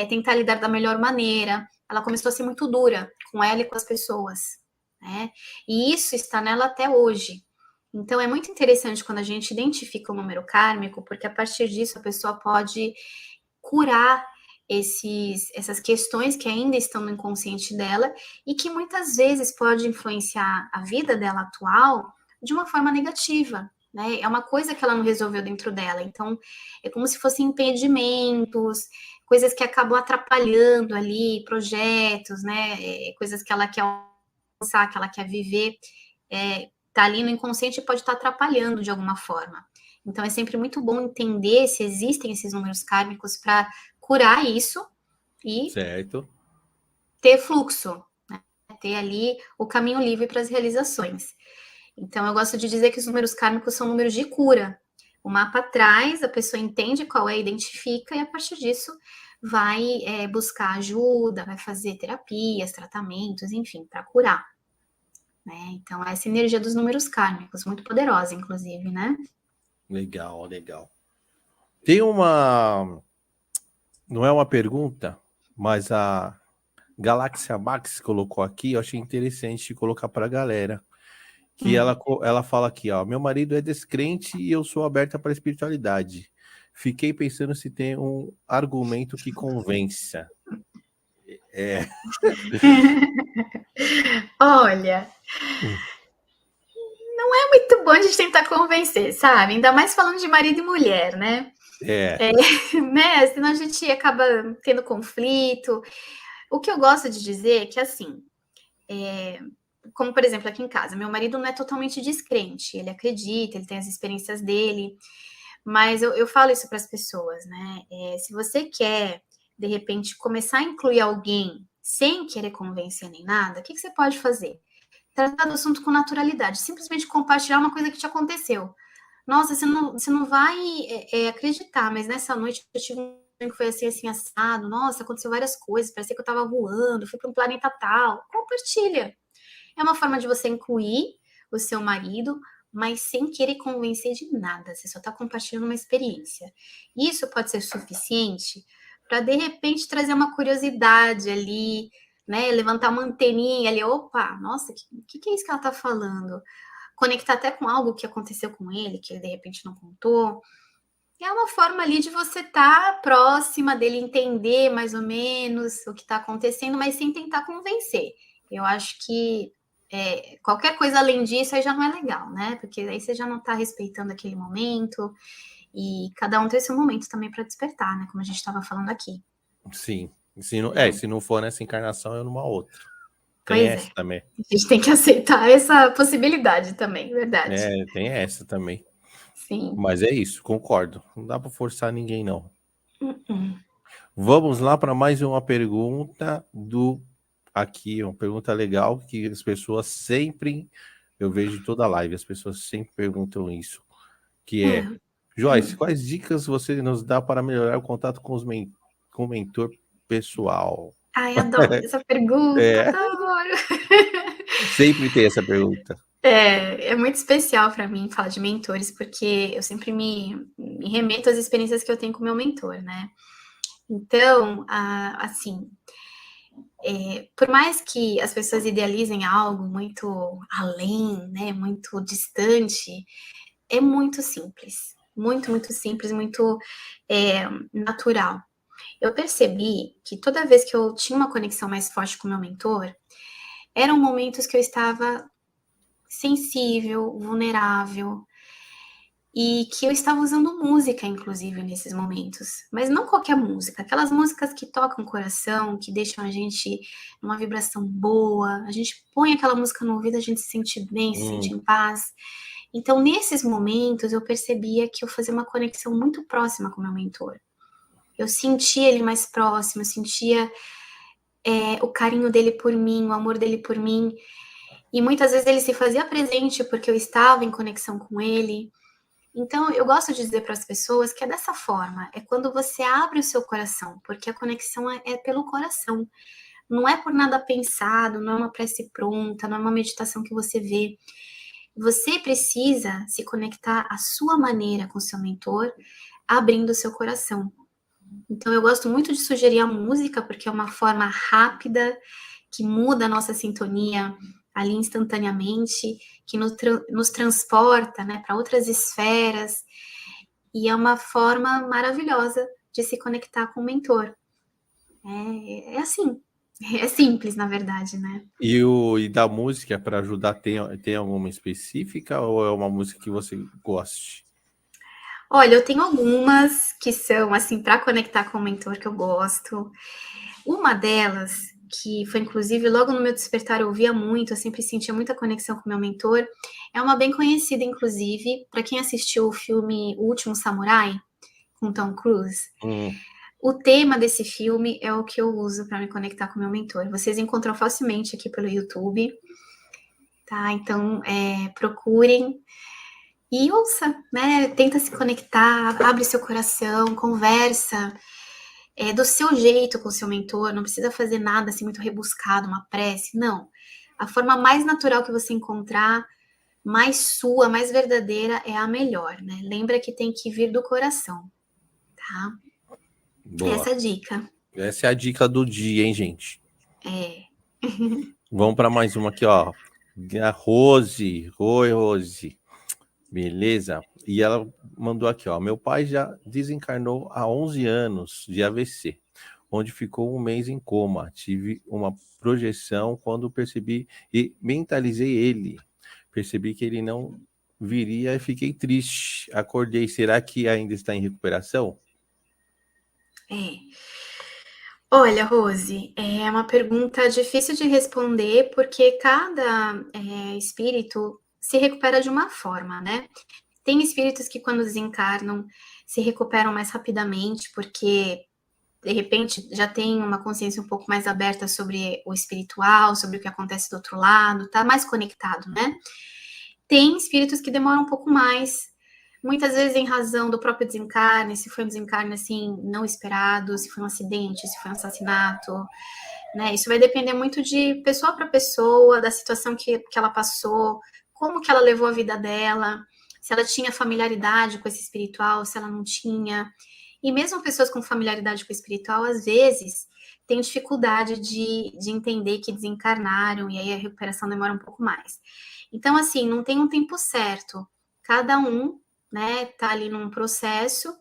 tentar lidar da melhor maneira, ela começou a ser muito dura com ela e com as pessoas, né? E isso está nela até hoje. Então, é muito interessante quando a gente identifica o número kármico, porque a partir disso a pessoa pode curar essas questões que ainda estão no inconsciente dela e que muitas vezes pode influenciar a vida dela atual de uma forma negativa, né? É uma coisa que ela não resolveu dentro dela. Então, é como se fossem impedimentos, coisas que acabam atrapalhando ali, projetos, né? Coisas que ela quer alcançar, que ela quer viver, tá ali no inconsciente e pode estar atrapalhando de alguma forma. Então, é sempre muito bom entender se existem esses números kármicos para curar isso e ter fluxo, né? Ter ali o caminho livre para as realizações. Então, eu gosto de dizer que os números kármicos são números de cura. O mapa traz, a pessoa entende qual é, identifica, e a partir disso vai buscar ajuda, vai fazer terapias, tratamentos, enfim, para curar. Né? Então, essa energia dos números kármicos, muito poderosa, inclusive, né? Legal, legal. Tem uma... Não é uma pergunta, mas a Galáxia Max colocou aqui, eu achei interessante colocar para a galera. Que ela fala aqui, ó, meu marido é descrente e eu sou aberta para a espiritualidade. Fiquei pensando se tem um argumento que convença. Olha, não é muito bom a gente tentar convencer, sabe? Ainda mais falando de marido e mulher, né? Né? Senão a gente acaba tendo conflito. O que eu gosto de dizer é que, assim, como, por exemplo, aqui em casa, meu marido não é totalmente descrente, ele acredita, ele tem as experiências dele, mas eu falo isso para as pessoas, né? Se você quer, de repente, começar a incluir alguém sem querer convencer nem nada, o que você pode fazer? Tratar do assunto com naturalidade, simplesmente compartilhar uma coisa que te aconteceu. Nossa, você não vai acreditar, mas nessa noite eu tive um sonho que foi assim, assim, assado. Nossa, aconteceu várias coisas, parecia que eu estava voando, fui para um planeta tal. Compartilha. É uma forma de você incluir o seu marido, mas sem querer convencer de nada. Você só está compartilhando uma experiência. Isso pode ser suficiente para, de repente, trazer uma curiosidade ali, né? Levantar uma anteninha ali. Opa, nossa, que é isso que ela está falando? Conectar até com algo que aconteceu com ele, que ele, de repente, não contou. É uma forma ali de você estar próxima dele, entender mais ou menos o que está acontecendo, mas sem tentar convencer. Eu acho que qualquer coisa além disso aí já não é legal, né? Porque aí você já não está respeitando aquele momento e cada um tem seu momento também para despertar, né? Como a gente estava falando aqui. Sim. Se não for nessa encarnação, é numa outra. Tem essa também. A gente tem que aceitar essa possibilidade também, verdade. Tem essa também. Sim. Mas é isso, concordo. Não dá para forçar ninguém, não. Vamos lá para mais uma pergunta aqui, uma pergunta legal que as pessoas sempre, eu vejo em toda a live, as pessoas sempre perguntam isso, que é, Joyce, quais dicas você nos dá para melhorar o contato com o mentor pessoal? Ai, adoro essa pergunta, adoro! Sempre tem essa pergunta. É muito especial para mim falar de mentores, porque eu sempre me remeto às experiências que eu tenho com o meu mentor, né? Então, assim, por mais que as pessoas idealizem algo muito além, né, muito distante, é muito simples, muito simples, muito natural. Eu percebi que toda vez que eu tinha uma conexão mais forte com o meu mentor, eram momentos que eu estava sensível, vulnerável, e que eu estava usando música, inclusive, nesses momentos. Mas não qualquer música, aquelas músicas que tocam o coração, que deixam a gente numa vibração boa, a gente põe aquela música no ouvido, a gente se sente bem, se sente em paz. Então, nesses momentos, eu percebia que eu fazia uma conexão muito próxima com o meu mentor. Eu sentia ele mais próximo, eu sentia o carinho dele por mim, o amor dele por mim. E muitas vezes ele se fazia presente porque eu estava em conexão com ele. Então, eu gosto de dizer para as pessoas que é dessa forma, é quando você abre o seu coração, porque a conexão é pelo coração. Não é por nada pensado, não é uma prece pronta, não é uma meditação que você vê. Você precisa se conectar à sua maneira com o seu mentor, abrindo o seu coração. Então, eu gosto muito de sugerir a música, porque é uma forma rápida, que muda a nossa sintonia ali instantaneamente, que nos transporta, né, para outras esferas, e é uma forma maravilhosa de se conectar com o mentor. É assim, é simples, na verdade, né? E da música para ajudar, tem alguma específica ou é uma música que você goste? Olha, eu tenho algumas que são, assim, para conectar com o mentor, que eu gosto. Uma delas, que foi inclusive logo no meu despertar, eu ouvia muito, eu sempre sentia muita conexão com o meu mentor, é uma bem conhecida, inclusive, para quem assistiu o filme O Último Samurai, com Tom Cruise. O tema desse filme é o que eu uso para me conectar com o meu mentor. Vocês encontram facilmente aqui pelo YouTube, tá? Então, procurem e ouça, né? Tenta se conectar, abre seu coração, conversa do seu jeito com o seu mentor, não precisa fazer nada assim muito rebuscado, uma prece, não. A forma mais natural que você encontrar, mais sua, mais verdadeira, é a melhor, né? Lembra que tem que vir do coração, tá? Boa. Essa é a dica. Essa é a dica do dia, hein, gente? É. Vamos para mais uma aqui, ó. A Rose. Oi, Rose. Beleza? E ela mandou aqui, ó. Meu pai já desencarnou há 11 anos de AVC, onde ficou um mês em coma. Tive uma projeção quando percebi e mentalizei ele. Percebi que ele não viria e fiquei triste. Acordei. Será que ainda está em recuperação? Olha, Rose, é uma pergunta difícil de responder porque cada espírito se recupera de uma forma, né? Tem espíritos que, quando desencarnam, se recuperam mais rapidamente porque, de repente, já tem uma consciência um pouco mais aberta sobre o espiritual, sobre o que acontece do outro lado, tá mais conectado, né? Tem espíritos que demoram um pouco mais, muitas vezes em razão do próprio desencarne, se foi um desencarne assim não esperado, se foi um acidente, se foi um assassinato, né? Isso vai depender muito de pessoa para pessoa, da situação que ela passou, como que ela levou a vida dela, se ela tinha familiaridade com esse espiritual, se ela não tinha. E mesmo pessoas com familiaridade com o espiritual, às vezes, têm dificuldade de entender que desencarnaram, e aí a recuperação demora um pouco mais. Então, assim, não tem um tempo certo. Cada um, né, tá ali num processo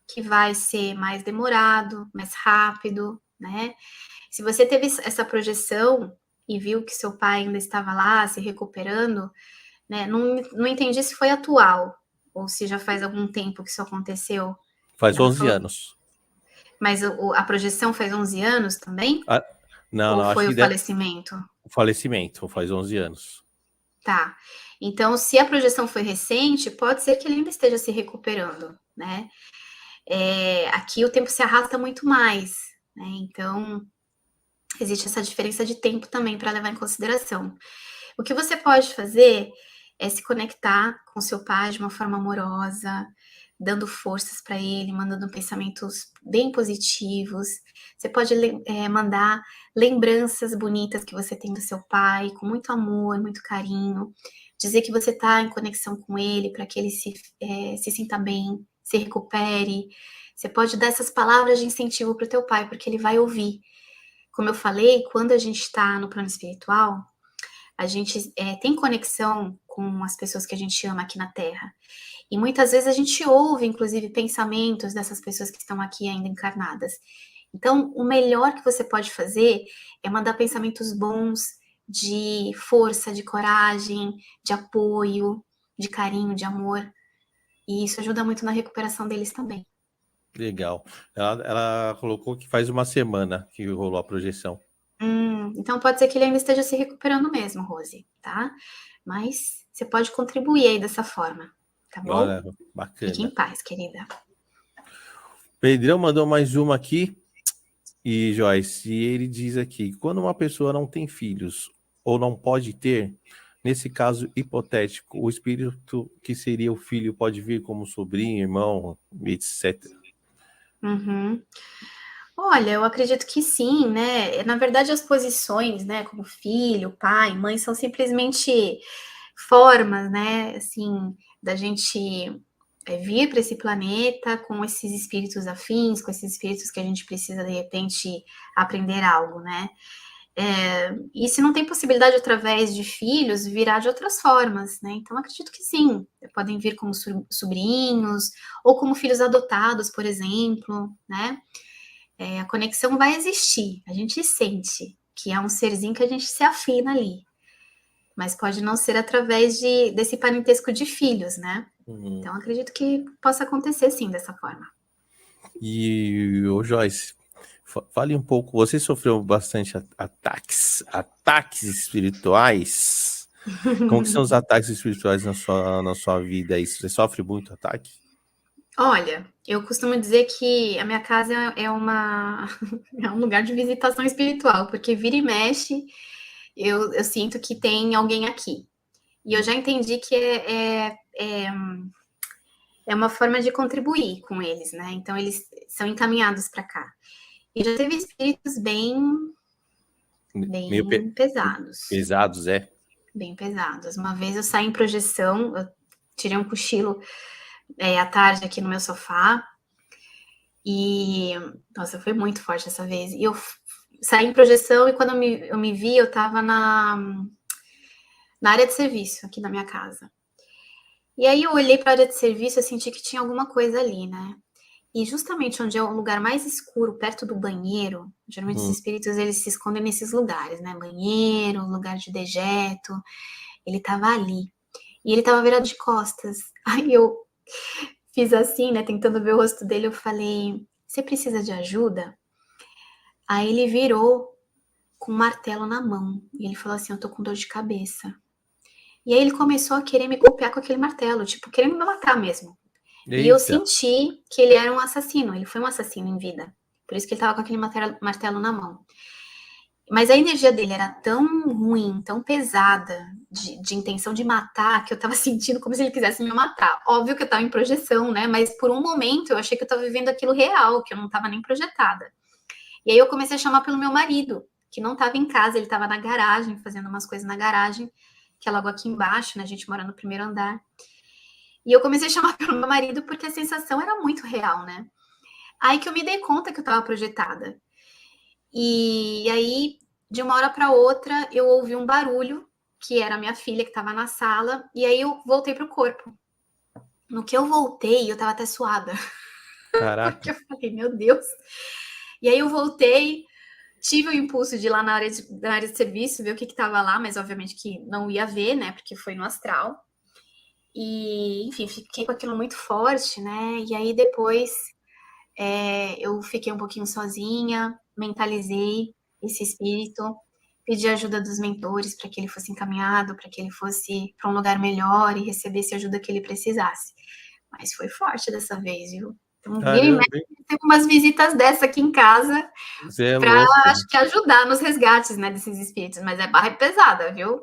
que vai ser mais demorado, mais rápido, né? Se você teve essa projeção e viu que seu pai ainda estava lá, se recuperando, né? Não entendi se foi atual ou se já faz algum tempo que isso aconteceu. Faz Ela 11 falou... anos. Mas a projeção faz 11 anos também? Não, Ou acho foi que o falecimento? O falecimento, faz 11 anos. Tá. Então, se a projeção foi recente, pode ser que ele ainda esteja se recuperando, né? Aqui o tempo se arrasta muito mais, né? Então, existe essa diferença de tempo também para levar em consideração. O que você pode fazer é se conectar com seu pai de uma forma amorosa, dando forças para ele, mandando pensamentos bem positivos. Você pode mandar lembranças bonitas que você tem do seu pai, com muito amor, muito carinho. Dizer que você está em conexão com ele para que ele se sinta bem, se recupere. Você pode dar essas palavras de incentivo para o teu pai, porque ele vai ouvir. Como eu falei, quando a gente está no plano espiritual, a gente tem conexão com as pessoas que a gente ama aqui na Terra. E muitas vezes a gente ouve, inclusive, pensamentos dessas pessoas que estão aqui ainda encarnadas. Então, o melhor que você pode fazer é mandar pensamentos bons de força, de coragem, de apoio, de carinho, de amor. E isso ajuda muito na recuperação deles também. Legal. Ela colocou que faz uma semana que rolou a projeção. Então pode ser que ele ainda esteja se recuperando mesmo, Rose, tá? Mas você pode contribuir aí dessa forma, tá bom? Olha, bacana. Fique em paz, querida. Pedrão mandou mais uma aqui. E, Joyce, ele diz aqui, quando uma pessoa não tem filhos ou não pode ter, nesse caso hipotético, o espírito que seria o filho pode vir como sobrinho, irmão, etc. Olha, eu acredito que sim, né? Na verdade, as posições, né, como filho, pai, mãe, são simplesmente formas, né, assim, da gente vir para esse planeta com esses espíritos afins, com esses espíritos que a gente precisa, de repente, aprender algo, né? E se não tem possibilidade através de filhos, virá de outras formas, né? Então, acredito que sim. Podem vir como sobrinhos, ou como filhos adotados, por exemplo, né? A conexão vai existir, a gente sente que é um serzinho que a gente se afina ali. Mas pode não ser através desse parentesco de filhos, né? Então, acredito que possa acontecer, sim, dessa forma. E, Joyce, fale um pouco, você sofreu bastante ataques espirituais? Como que são os ataques espirituais na sua vida? Você sofre muito ataque? Olha, eu costumo dizer que a minha casa é um lugar de visitação espiritual, porque vira e mexe, eu sinto que tem alguém aqui. E eu já entendi que é uma forma de contribuir com eles, né? Então, eles são encaminhados para cá. E já teve espíritos bem pesados. Pesados, é? Bem pesados. Uma vez eu saí em projeção, eu tirei um cochilo à tarde aqui no meu sofá, e, nossa, foi muito forte essa vez. E eu saí em projeção, e quando eu me vi, eu estava na área de serviço aqui da minha casa. E aí eu olhei para a área de serviço e senti que tinha alguma coisa ali, né? E justamente onde é o lugar mais escuro, perto do banheiro, geralmente os espíritos, eles se escondem nesses lugares, né? Banheiro, lugar de dejeto. Ele tava ali. E ele tava virado de costas. Aí eu fiz assim, né? Tentando ver o rosto dele, eu falei, você precisa de ajuda? Aí ele virou com um martelo na mão. E ele falou assim, eu tô com dor de cabeça. E aí ele começou a querer me golpear com aquele martelo, tipo, querendo me matar mesmo. Eita. E eu senti que ele era um assassino, ele foi um assassino em vida. Por isso que ele tava com aquele martelo na mão. Mas a energia dele era tão ruim, tão pesada, de intenção de matar, que eu tava sentindo como se ele quisesse me matar. Óbvio que eu tava em projeção, né? Mas por um momento eu achei que eu tava vivendo aquilo real, que eu não tava nem projetada. E aí eu comecei a chamar pelo meu marido, que não tava em casa, ele tava na garagem, fazendo umas coisas na garagem, que é logo aqui embaixo, né? A gente mora no primeiro andar. E eu comecei a chamar pelo meu marido porque a sensação era muito real, né? Aí que eu me dei conta que eu tava projetada. E aí, de uma hora para outra, eu ouvi um barulho, que era a minha filha que estava na sala, e aí eu voltei pro corpo. No que eu voltei, eu tava até suada. Caraca. Porque eu falei, meu Deus. E aí eu voltei, tive o impulso de ir lá na área de serviço, ver o que tava lá, mas obviamente que não ia ver, né? Porque foi no astral. E, enfim, fiquei com aquilo muito forte, né? E aí depois eu fiquei um pouquinho sozinha, mentalizei esse espírito, pedi ajuda dos mentores para que ele fosse encaminhado, para que ele fosse para um lugar melhor e recebesse a ajuda que ele precisasse. Mas foi forte dessa vez, viu? Então, vira e mexe, tem umas visitas dessa aqui em casa para, acho que, ajudar nos resgates, né, desses espíritos. Mas a barra é pesada, viu?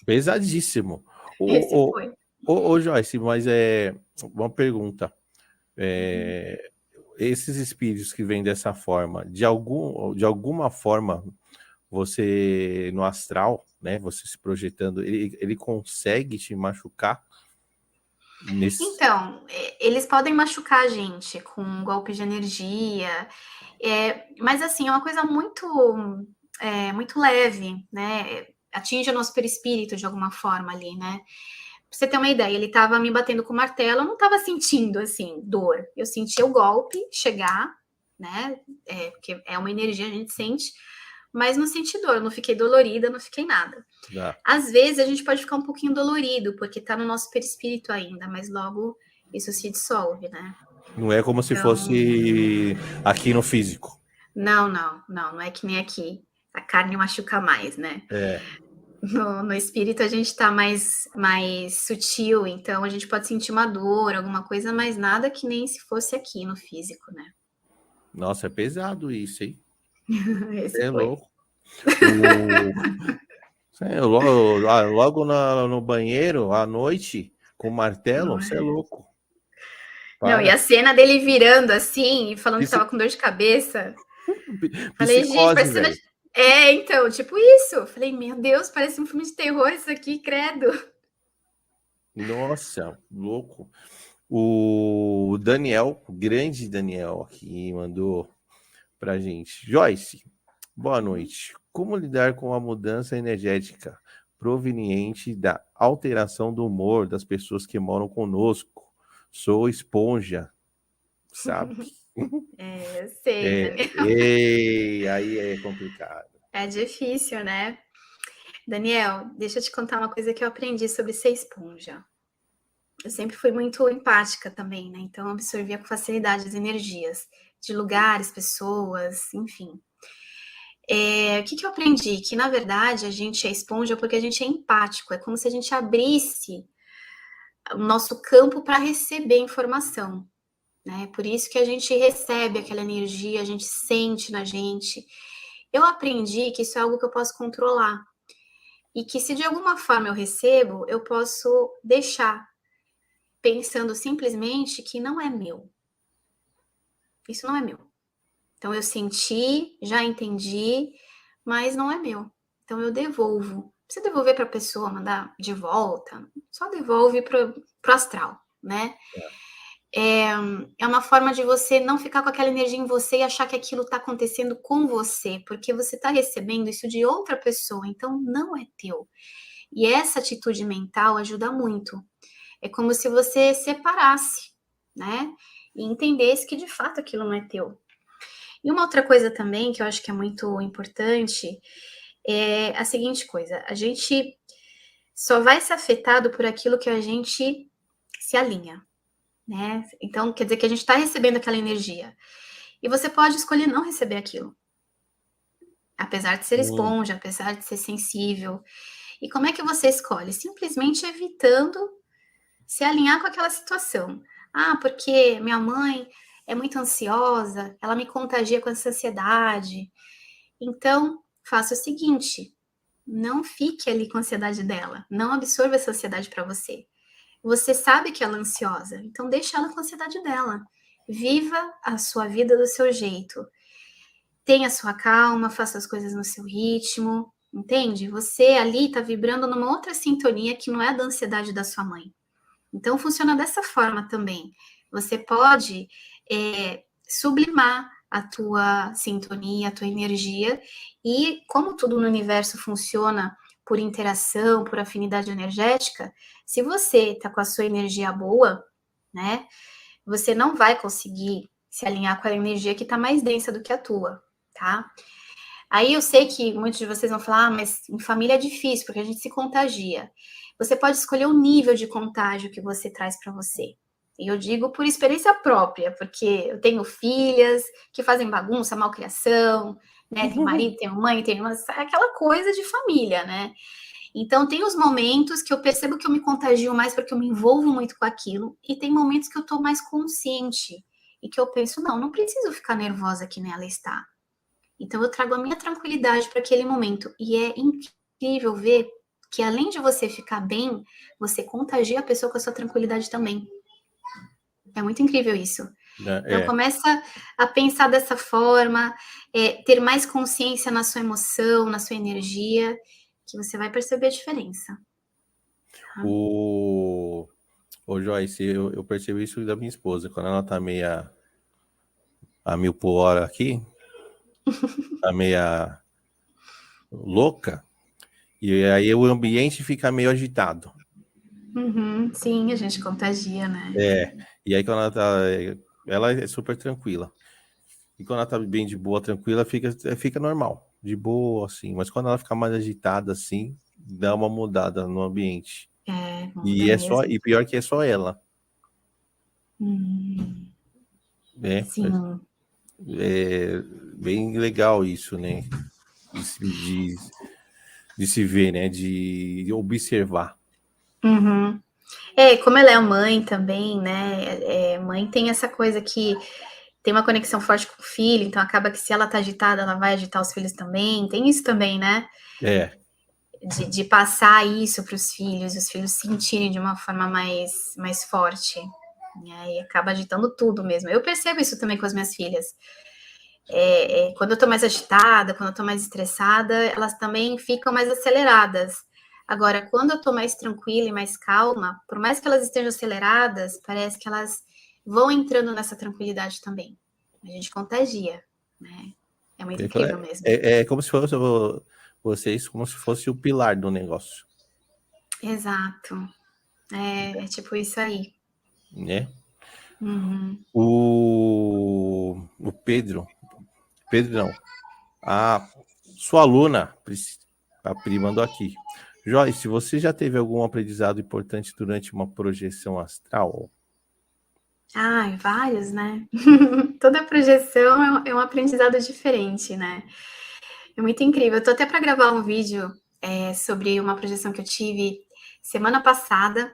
Pesadíssimo. Esse foi. Ô, Joyce, mas uma pergunta. Esses espíritos que vêm dessa forma, de alguma forma, você no astral, né? Você se projetando, ele consegue te machucar? Então, eles podem machucar a gente com um golpe de energia, mas assim, é uma coisa muito leve, né? Atinge o nosso perispírito de alguma forma ali, né? Pra você ter uma ideia, ele tava me batendo com o martelo, eu não tava sentindo, assim, dor. Eu sentia o golpe chegar, né? Porque é uma energia, a gente sente, mas não senti dor, não fiquei dolorida, não fiquei nada. Às vezes a gente pode ficar um pouquinho dolorido, porque tá no nosso perispírito ainda, mas logo isso se dissolve, né? Não é como se fosse aqui no físico. Não é que nem aqui. A carne machuca mais, né? No espírito a gente tá mais sutil, então a gente pode sentir uma dor, alguma coisa, mas nada que nem se fosse aqui no físico, né? Nossa, é pesado isso, hein? Esse foi. Louco. Logo no banheiro, à noite, com martelo, você é louco. Não, e a cena dele virando assim, e falando que tava com dor de cabeça. Falei, gente, parece cena de... então, tipo isso. Falei, meu Deus, parece um filme de terror isso aqui, credo. Nossa, louco. O Daniel, o grande Daniel aqui, mandou pra gente. Joyce, Boa noite. Como lidar com a mudança energética proveniente da alteração do humor das pessoas que moram conosco? Sou esponja, sabe? Eu sei, Daniel. Aí é complicado. É difícil, né? Daniel, deixa eu te contar uma coisa que eu aprendi sobre ser esponja. Eu sempre fui muito empática também, né? Então eu absorvia com facilidade as energias de lugares, pessoas, enfim. O que eu aprendi? Que na verdade a gente é esponja porque a gente é empático. É como se a gente abrisse o nosso campo para receber informação, né? Por isso que a gente recebe aquela energia, a gente sente na gente. Eu aprendi que isso é algo que eu posso controlar. E que se de alguma forma eu recebo, eu posso deixar, pensando simplesmente que não é meu. Isso não é meu. Então eu senti, já entendi, mas não é meu. Então eu devolvo. Não precisa devolver para a pessoa, mandar de volta, só devolve para o astral, né? É uma forma de você não ficar com aquela energia em você e achar que aquilo está acontecendo com você, porque você está recebendo isso de outra pessoa, então não é teu. E essa atitude mental ajuda muito. É como se você separasse, né? E entendesse que de fato aquilo não é teu. E uma outra coisa também que eu acho que é muito importante é a seguinte coisa: a gente só vai ser afetado por aquilo que a gente se alinha, né? Então quer dizer que a gente está recebendo aquela energia. E você pode escolher não receber aquilo. Apesar de ser esponja, apesar de ser sensível. E como é que você escolhe? Simplesmente evitando se alinhar com aquela situação. Ah, porque minha mãe é muito ansiosa, ela me contagia com essa ansiedade. Então, faça o seguinte: não fique ali com a ansiedade dela, não absorva essa ansiedade para você. Você sabe que ela é ansiosa, então deixa ela com a ansiedade dela. Viva a sua vida do seu jeito. Tenha sua calma, faça as coisas no seu ritmo, entende? Você ali está vibrando numa outra sintonia que não é a da ansiedade da sua mãe. Então, funciona dessa forma também. Você pode sublimar a tua sintonia, a tua energia, e como tudo no universo funciona por interação, por afinidade energética, se você está com a sua energia boa, né, você não vai conseguir se alinhar com a energia que está mais densa do que a tua, tá? Aí eu sei que muitos de vocês vão falar, mas em família é difícil, porque a gente se contagia. Você pode escolher o nível de contágio que você traz para você. E eu digo por experiência própria, porque eu tenho filhas que fazem bagunça, malcriação, né? Tem marido, tem mãe, tem aquela coisa de família, né? Então tem os momentos que eu percebo que eu me contagio mais porque eu me envolvo muito com aquilo, e tem momentos que eu estou mais consciente e que eu penso, não preciso ficar nervosa que nem ela está. Então eu trago a minha tranquilidade para aquele momento. E é incrível ver que além de você ficar bem, você contagia a pessoa com a sua tranquilidade também. É muito incrível isso. Então começa a pensar dessa forma, ter mais consciência na sua emoção, na sua energia, que você vai perceber a diferença. Ô Joyce, eu percebi isso da minha esposa. Quando ela tá meia a 1000 por hora aqui, tá meia louca, e aí o ambiente fica meio agitado. Uhum, sim, a gente contagia, né? E aí quando ela é super tranquila. E quando ela tá bem de boa, tranquila, fica normal, de boa, assim. Mas quando ela fica mais agitada, assim, dá uma mudada no ambiente. Muda mesmo. E pior que é só ela. É Sim. bem legal isso, né? De se ver, né? De observar. Uhum. Como ela é mãe também, né? Mãe tem essa coisa que tem uma conexão forte com o filho, então acaba que se ela tá agitada, ela vai agitar os filhos também. Tem isso também, né? De passar isso para os filhos sentirem de uma forma mais forte. E acaba agitando tudo mesmo. Eu percebo isso também com as minhas filhas. Quando eu tô mais agitada, quando eu tô mais estressada, elas também ficam mais aceleradas. Agora, quando eu tô mais tranquila e mais calma, por mais que elas estejam aceleradas, parece que elas vão entrando nessa tranquilidade também. A gente contagia, né? É muito incrível mesmo. É como se fosse vocês, como se fosse o pilar do negócio. Exato. É tipo isso aí. Né? Uhum. O Pedro não, a sua aluna, a Pri mandou aqui. Joyce, você já teve algum aprendizado importante durante uma projeção astral? Ai, vários, né? Toda projeção é um aprendizado diferente, né? É muito incrível. Eu tô até para gravar um vídeo sobre uma projeção que eu tive semana passada.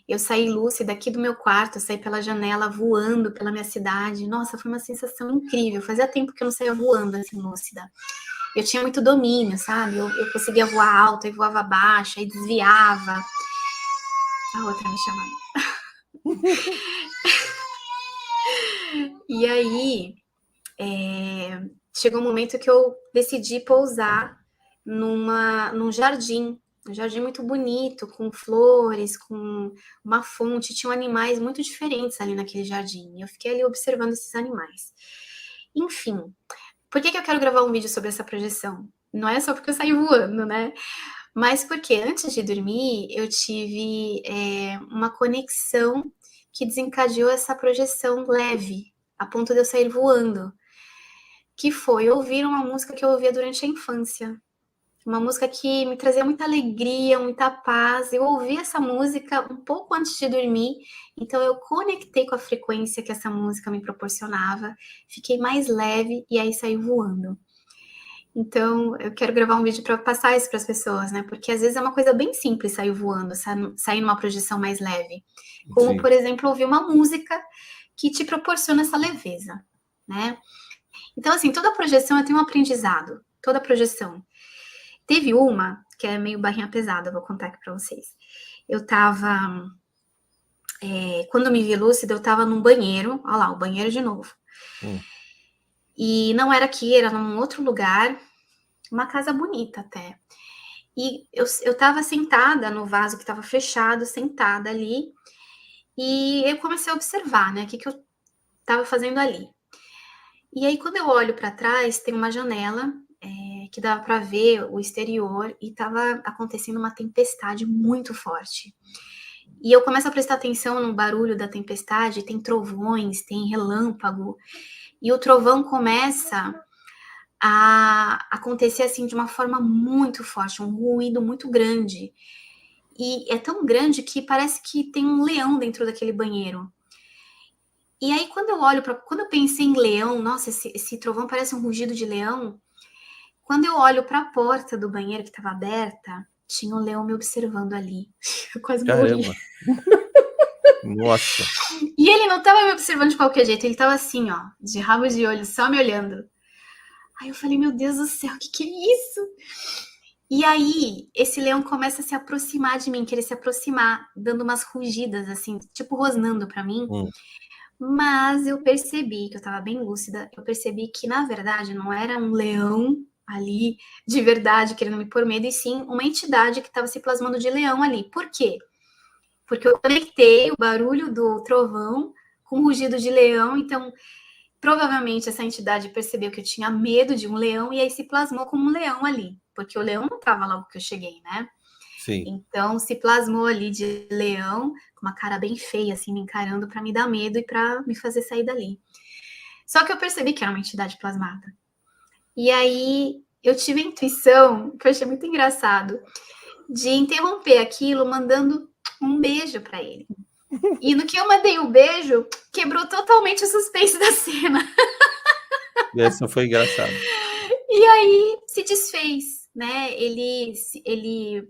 Eu saí lúcida aqui do meu quarto, saí pela janela voando pela minha cidade. Nossa, foi uma sensação incrível. Fazia tempo que eu não saía voando assim, lúcida. Eu tinha muito domínio, sabe? Eu conseguia voar alto, aí voava baixo, aí desviava. A outra me chamando. E aí, chegou um momento que eu decidi pousar num jardim. Um jardim muito bonito, com flores, com uma fonte. Tinham animais muito diferentes ali naquele jardim. E eu fiquei ali observando esses animais. Enfim, por que eu quero gravar um vídeo sobre essa projeção? Não é só porque eu saí voando, né? Mas porque antes de dormir, eu tive uma conexão que desencadeou essa projeção leve, a ponto de eu sair voando. Que foi ouvir uma música que eu ouvia durante a infância. Uma música que me trazia muita alegria, muita paz. Eu ouvi essa música um pouco antes de dormir, então eu conectei com a frequência que essa música me proporcionava, fiquei mais leve e aí saí voando. Então, eu quero gravar um vídeo para passar isso para as pessoas, né? Porque às vezes é uma coisa bem simples sair voando, sair numa projeção mais leve. Como, Sim. por exemplo, ouvir uma música que te proporciona essa leveza, né? Então, assim, toda projeção eu tenho um aprendizado. Toda projeção. Teve uma que é meio barrinha pesada, eu vou contar aqui para vocês. Eu tava. Quando eu me vi lúcida, eu tava num banheiro. Olha lá, o banheiro de novo. E não era aqui, era num outro lugar. Uma casa bonita até. E eu tava sentada no vaso que tava fechado, sentada ali. E eu comecei a observar, né? O que eu tava fazendo ali. E aí, quando eu olho para trás, tem uma janela que dava para ver o exterior e estava acontecendo uma tempestade muito forte. E eu começo a prestar atenção no barulho da tempestade, tem trovões, tem relâmpago, e o trovão começa a acontecer assim de uma forma muito forte, um ruído muito grande. E é tão grande que parece que tem um leão dentro daquele banheiro. E aí, quando eu pensei em leão, nossa, esse trovão parece um rugido de leão. Quando eu olho para a porta do banheiro que estava aberta, tinha um leão me observando ali. Eu quase morri. Caramba. Nossa. E ele não estava me observando de qualquer jeito, ele estava assim, ó, de rabo de olho, só me olhando. Aí eu falei, meu Deus do céu, o que é isso? E aí, esse leão começa a se aproximar de mim, querer se aproximar, dando umas rugidas, assim, tipo rosnando para mim. Mas eu percebi, que eu estava bem lúcida, eu percebi que, na verdade, não era um leão ali, de verdade, querendo me pôr medo, e sim uma entidade que estava se plasmando de leão ali. Por quê? Porque eu conectei o barulho do trovão com o rugido de leão, então provavelmente essa entidade percebeu que eu tinha medo de um leão e aí se plasmou como um leão ali, porque o leão não estava logo que eu cheguei, né? Sim. Então se plasmou ali de leão, com uma cara bem feia, assim, me encarando para me dar medo e para me fazer sair dali. Só que eu percebi que era uma entidade plasmada. E aí eu tive a intuição, que eu achei muito engraçado, de interromper aquilo mandando um beijo para ele. E no que eu mandei o beijo, quebrou totalmente o suspense da cena. Essa foi engraçada. E aí se desfez, né? Ele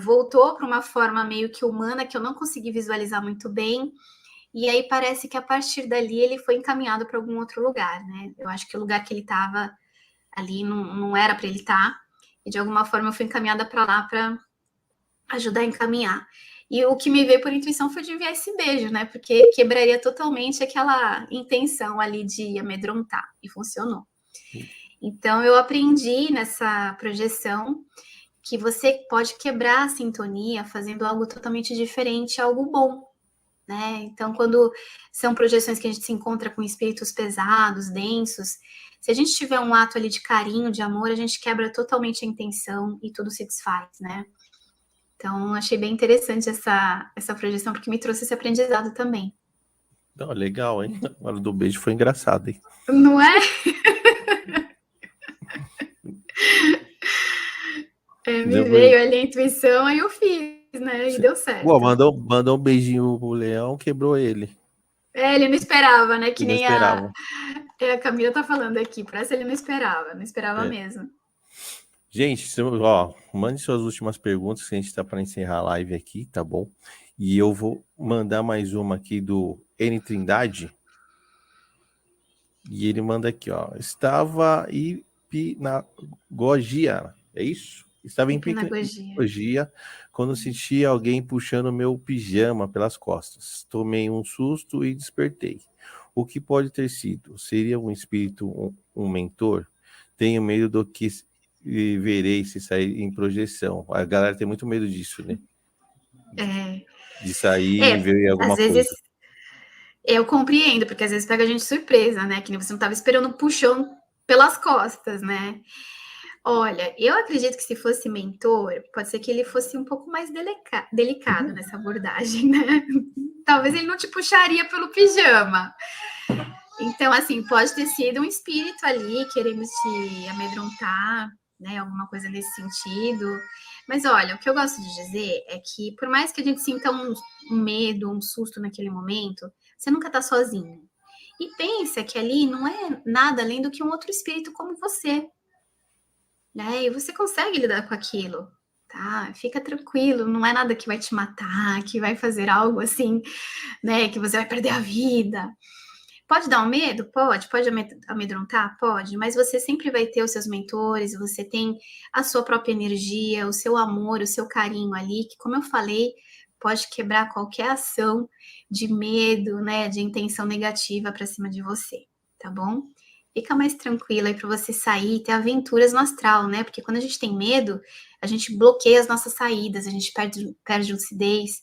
voltou para uma forma meio que humana, que eu não consegui visualizar muito bem. E aí parece que a partir dali ele foi encaminhado para algum outro lugar, né? Eu acho que o lugar que ele estava ali não era para ele estar. E de alguma forma eu fui encaminhada para lá para ajudar a encaminhar. E o que me veio por intuição foi de enviar esse beijo, né? Porque quebraria totalmente aquela intenção ali de amedrontar. E funcionou. Então, eu aprendi nessa projeção que você pode quebrar a sintonia fazendo algo totalmente diferente, algo bom, né? Então, quando são projeções que a gente se encontra com espíritos pesados, densos, Se a gente tiver um ato ali de carinho, de amor, a gente quebra totalmente a intenção e tudo se desfaz, né? Então, achei bem interessante essa projeção, porque me trouxe esse aprendizado também. Oh, legal, hein? A hora do beijo foi engraçado, hein? Não é? Me veio ali a intuição, aí eu fiz, né? E deu certo. Pô, mandou um beijinho pro leão, quebrou ele. Ele não esperava, né? Que Ele não nem esperava. a Camila tá falando aqui. Parece que ele não esperava mesmo. Gente, ó, mande suas últimas perguntas, que a gente tá para encerrar a live aqui, tá bom? E eu vou mandar mais uma aqui do N Trindade. E ele manda aqui, ó. Estava em Pinagogia, é isso? Estava em Pinagogia quando senti alguém puxando meu pijama pelas costas. Tomei um susto e despertei. O que pode ter sido? Seria um espírito, um mentor? Tenho medo do que verei se sair em projeção. A galera tem muito medo disso, né? De sair e ver alguma às vezes, coisa. Eu compreendo, porque às vezes pega a gente surpresa, né? Que você não estava esperando um puxão pelas costas, né? Olha, eu acredito que se fosse mentor, pode ser que ele fosse um pouco mais delicado nessa abordagem, né? Talvez ele não te puxaria pelo pijama. Então, assim, pode ter sido um espírito ali querendo te amedrontar, né? Alguma coisa nesse sentido. Mas olha, o que eu gosto de dizer é que, por mais que a gente sinta um medo, um susto naquele momento, você nunca tá sozinho. E pensa que ali não é nada além do que um outro espírito como você, né? E você consegue lidar com aquilo, tá? Fica tranquilo, não é nada que vai te matar, que vai fazer algo assim, né? Que você vai perder a vida. Pode dar um medo? Pode amedrontar? Pode, mas você sempre vai ter os seus mentores, você tem a sua própria energia, o seu amor, o seu carinho ali, que, como eu falei, pode quebrar qualquer ação de medo, né, de intenção negativa para cima de você, tá bom? Fica mais tranquila aí para você sair e ter aventuras no astral, né? Porque quando a gente tem medo, a gente bloqueia as nossas saídas, a gente perde lucidez.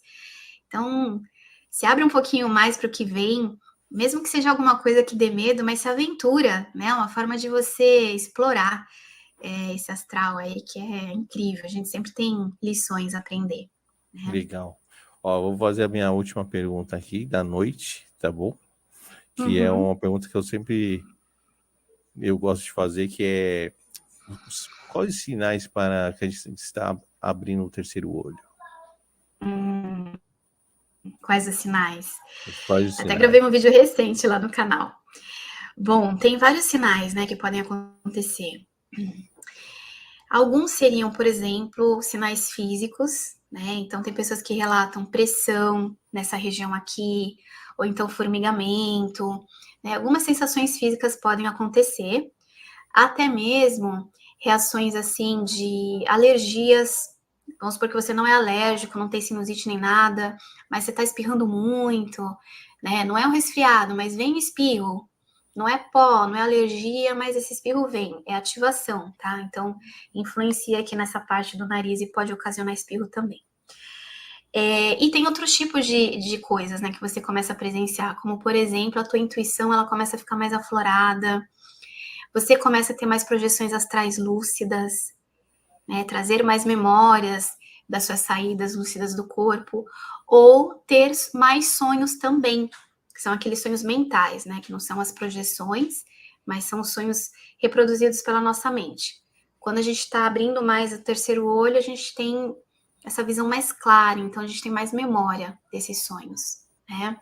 Então, se abre um pouquinho mais para o que vem, mesmo que seja alguma coisa que dê medo, mas se aventura, né? Uma forma de você explorar esse astral aí, que é incrível. A gente sempre tem lições a aprender. Né? Legal. Ó, vou fazer a minha última pergunta aqui da noite, tá bom? Que é uma pergunta que eu gosto de fazer, que é quais os sinais para que a gente está abrindo o terceiro olho? Quais os sinais? Quais os Até sinais? gravei um vídeo recente lá no canal. Bom, tem vários sinais, né, que podem acontecer. Alguns seriam, por exemplo, sinais físicos, né? Então, tem pessoas que relatam pressão nessa região aqui, ou então formigamento, né? Algumas sensações físicas podem acontecer, até mesmo reações assim de alergias. Vamos supor que você não é alérgico, não tem sinusite nem nada, mas você está espirrando muito, né? Não é um resfriado, mas vem espirro. Não é pó, não é alergia, mas esse espirro vem, é ativação, tá? Então, influencia aqui nessa parte do nariz e pode ocasionar espirro também. E tem outros tipos de coisas, né, que você começa a presenciar, como, por exemplo, a tua intuição, ela começa a ficar mais aflorada, você começa a ter mais projeções astrais lúcidas, né, trazer mais memórias das suas saídas lúcidas do corpo, ou ter mais sonhos também, que são aqueles sonhos mentais, né, que não são as projeções, mas são os sonhos reproduzidos pela nossa mente. Quando a gente está abrindo mais o terceiro olho, a gente tem essa visão mais clara, então a gente tem mais memória desses sonhos, né?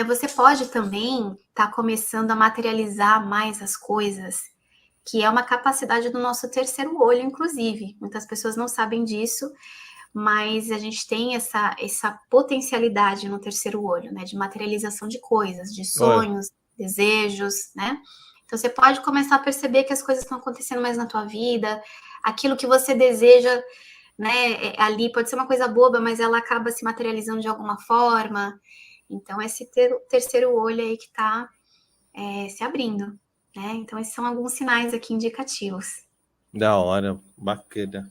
Você pode também estar começando a materializar mais as coisas, que é uma capacidade do nosso terceiro olho, inclusive. Muitas pessoas não sabem disso, mas a gente tem essa potencialidade no terceiro olho, né? De materialização de coisas, de sonhos, desejos, né? Então você pode começar a perceber que as coisas estão acontecendo mais na tua vida, aquilo que você deseja, né? Ali pode ser uma coisa boba, mas ela acaba se materializando de alguma forma. Então, esse terceiro olho aí que está se abrindo, né? Então, esses são alguns sinais aqui indicativos. Da hora, bacana.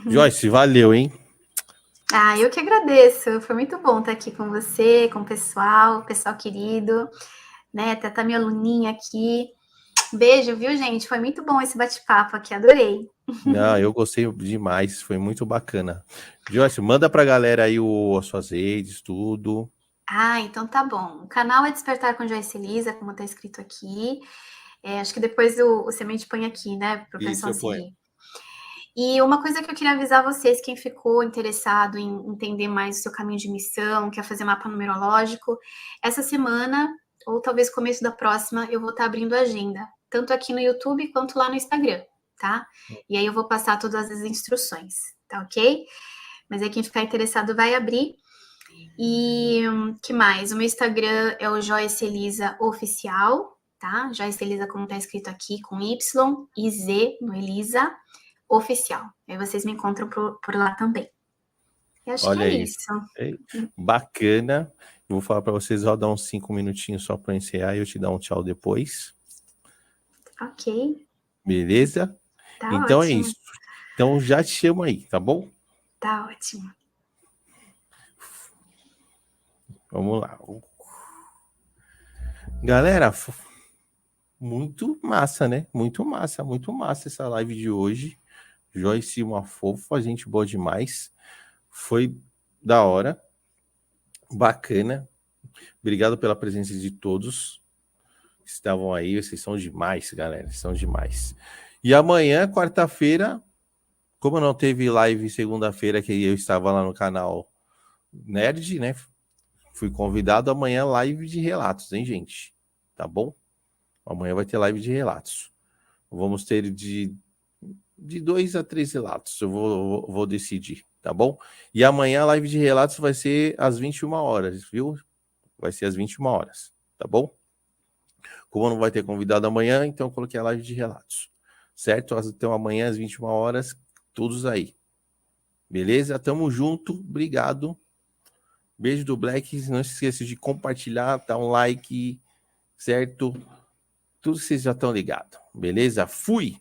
Joyce, valeu, hein? Eu que agradeço. Foi muito bom estar aqui com você, com o pessoal querido, né? Até tá minha aluninha aqui. Beijo, viu, gente? Foi muito bom esse bate-papo aqui, adorei. Não, eu gostei demais, foi muito bacana. Joyce, manda pra galera aí as suas redes, tudo. Então tá bom. O canal é Despertar com Joyce Elisa, como tá escrito aqui. Acho que depois o Semente põe aqui, né, para o pessoal seguir. E uma coisa que eu queria avisar vocês, quem ficou interessado em entender mais o seu caminho de missão, quer fazer mapa numerológico, essa semana, ou talvez começo da próxima, eu vou estar abrindo a agenda, tanto aqui no YouTube quanto lá no Instagram, tá? E aí eu vou passar todas as instruções, tá ok? Mas aí quem ficar interessado vai abrir. E que mais? O meu Instagram é o Joyce Elisa Oficial, tá? Joyce Elisa, como tá escrito aqui, com Y e Z no Elisa Oficial. Aí vocês me encontram por lá também. Eu acho Olha que é aí. isso. Bacana. Eu vou falar para vocês, dar uns 5 minutinhos só para encerrar e eu te dar um tchau depois. Ok. Beleza? Tá então ótimo. É isso. Então já te chamo aí, tá bom? Tá ótimo. Vamos lá. Galera, muito massa, né? Muito massa essa live de hoje. Joyce, uma fofa, gente boa demais. Foi da hora. Bacana. Obrigado pela presença de todos que estavam aí. Vocês são demais, galera. Vocês são demais. E amanhã, quarta-feira, como não teve live segunda-feira, que eu estava lá no canal Nerd, né? Fui convidado amanhã live de relatos, hein, gente? Tá bom? Amanhã vai ter live de relatos. Vamos ter de 2 a 3 relatos. Eu vou decidir, tá bom? E amanhã a live de relatos vai ser às 21 horas, viu? Vai ser às 21 horas, tá bom? Como não vai ter convidado amanhã, então eu coloquei a live de relatos. Certo? Então amanhã às 21 horas, todos aí. Beleza? Tamo junto. Obrigado. Beijo do Black. Não se esqueça de compartilhar, dar um like, certo? Tudo vocês já estão ligados. Beleza? Fui!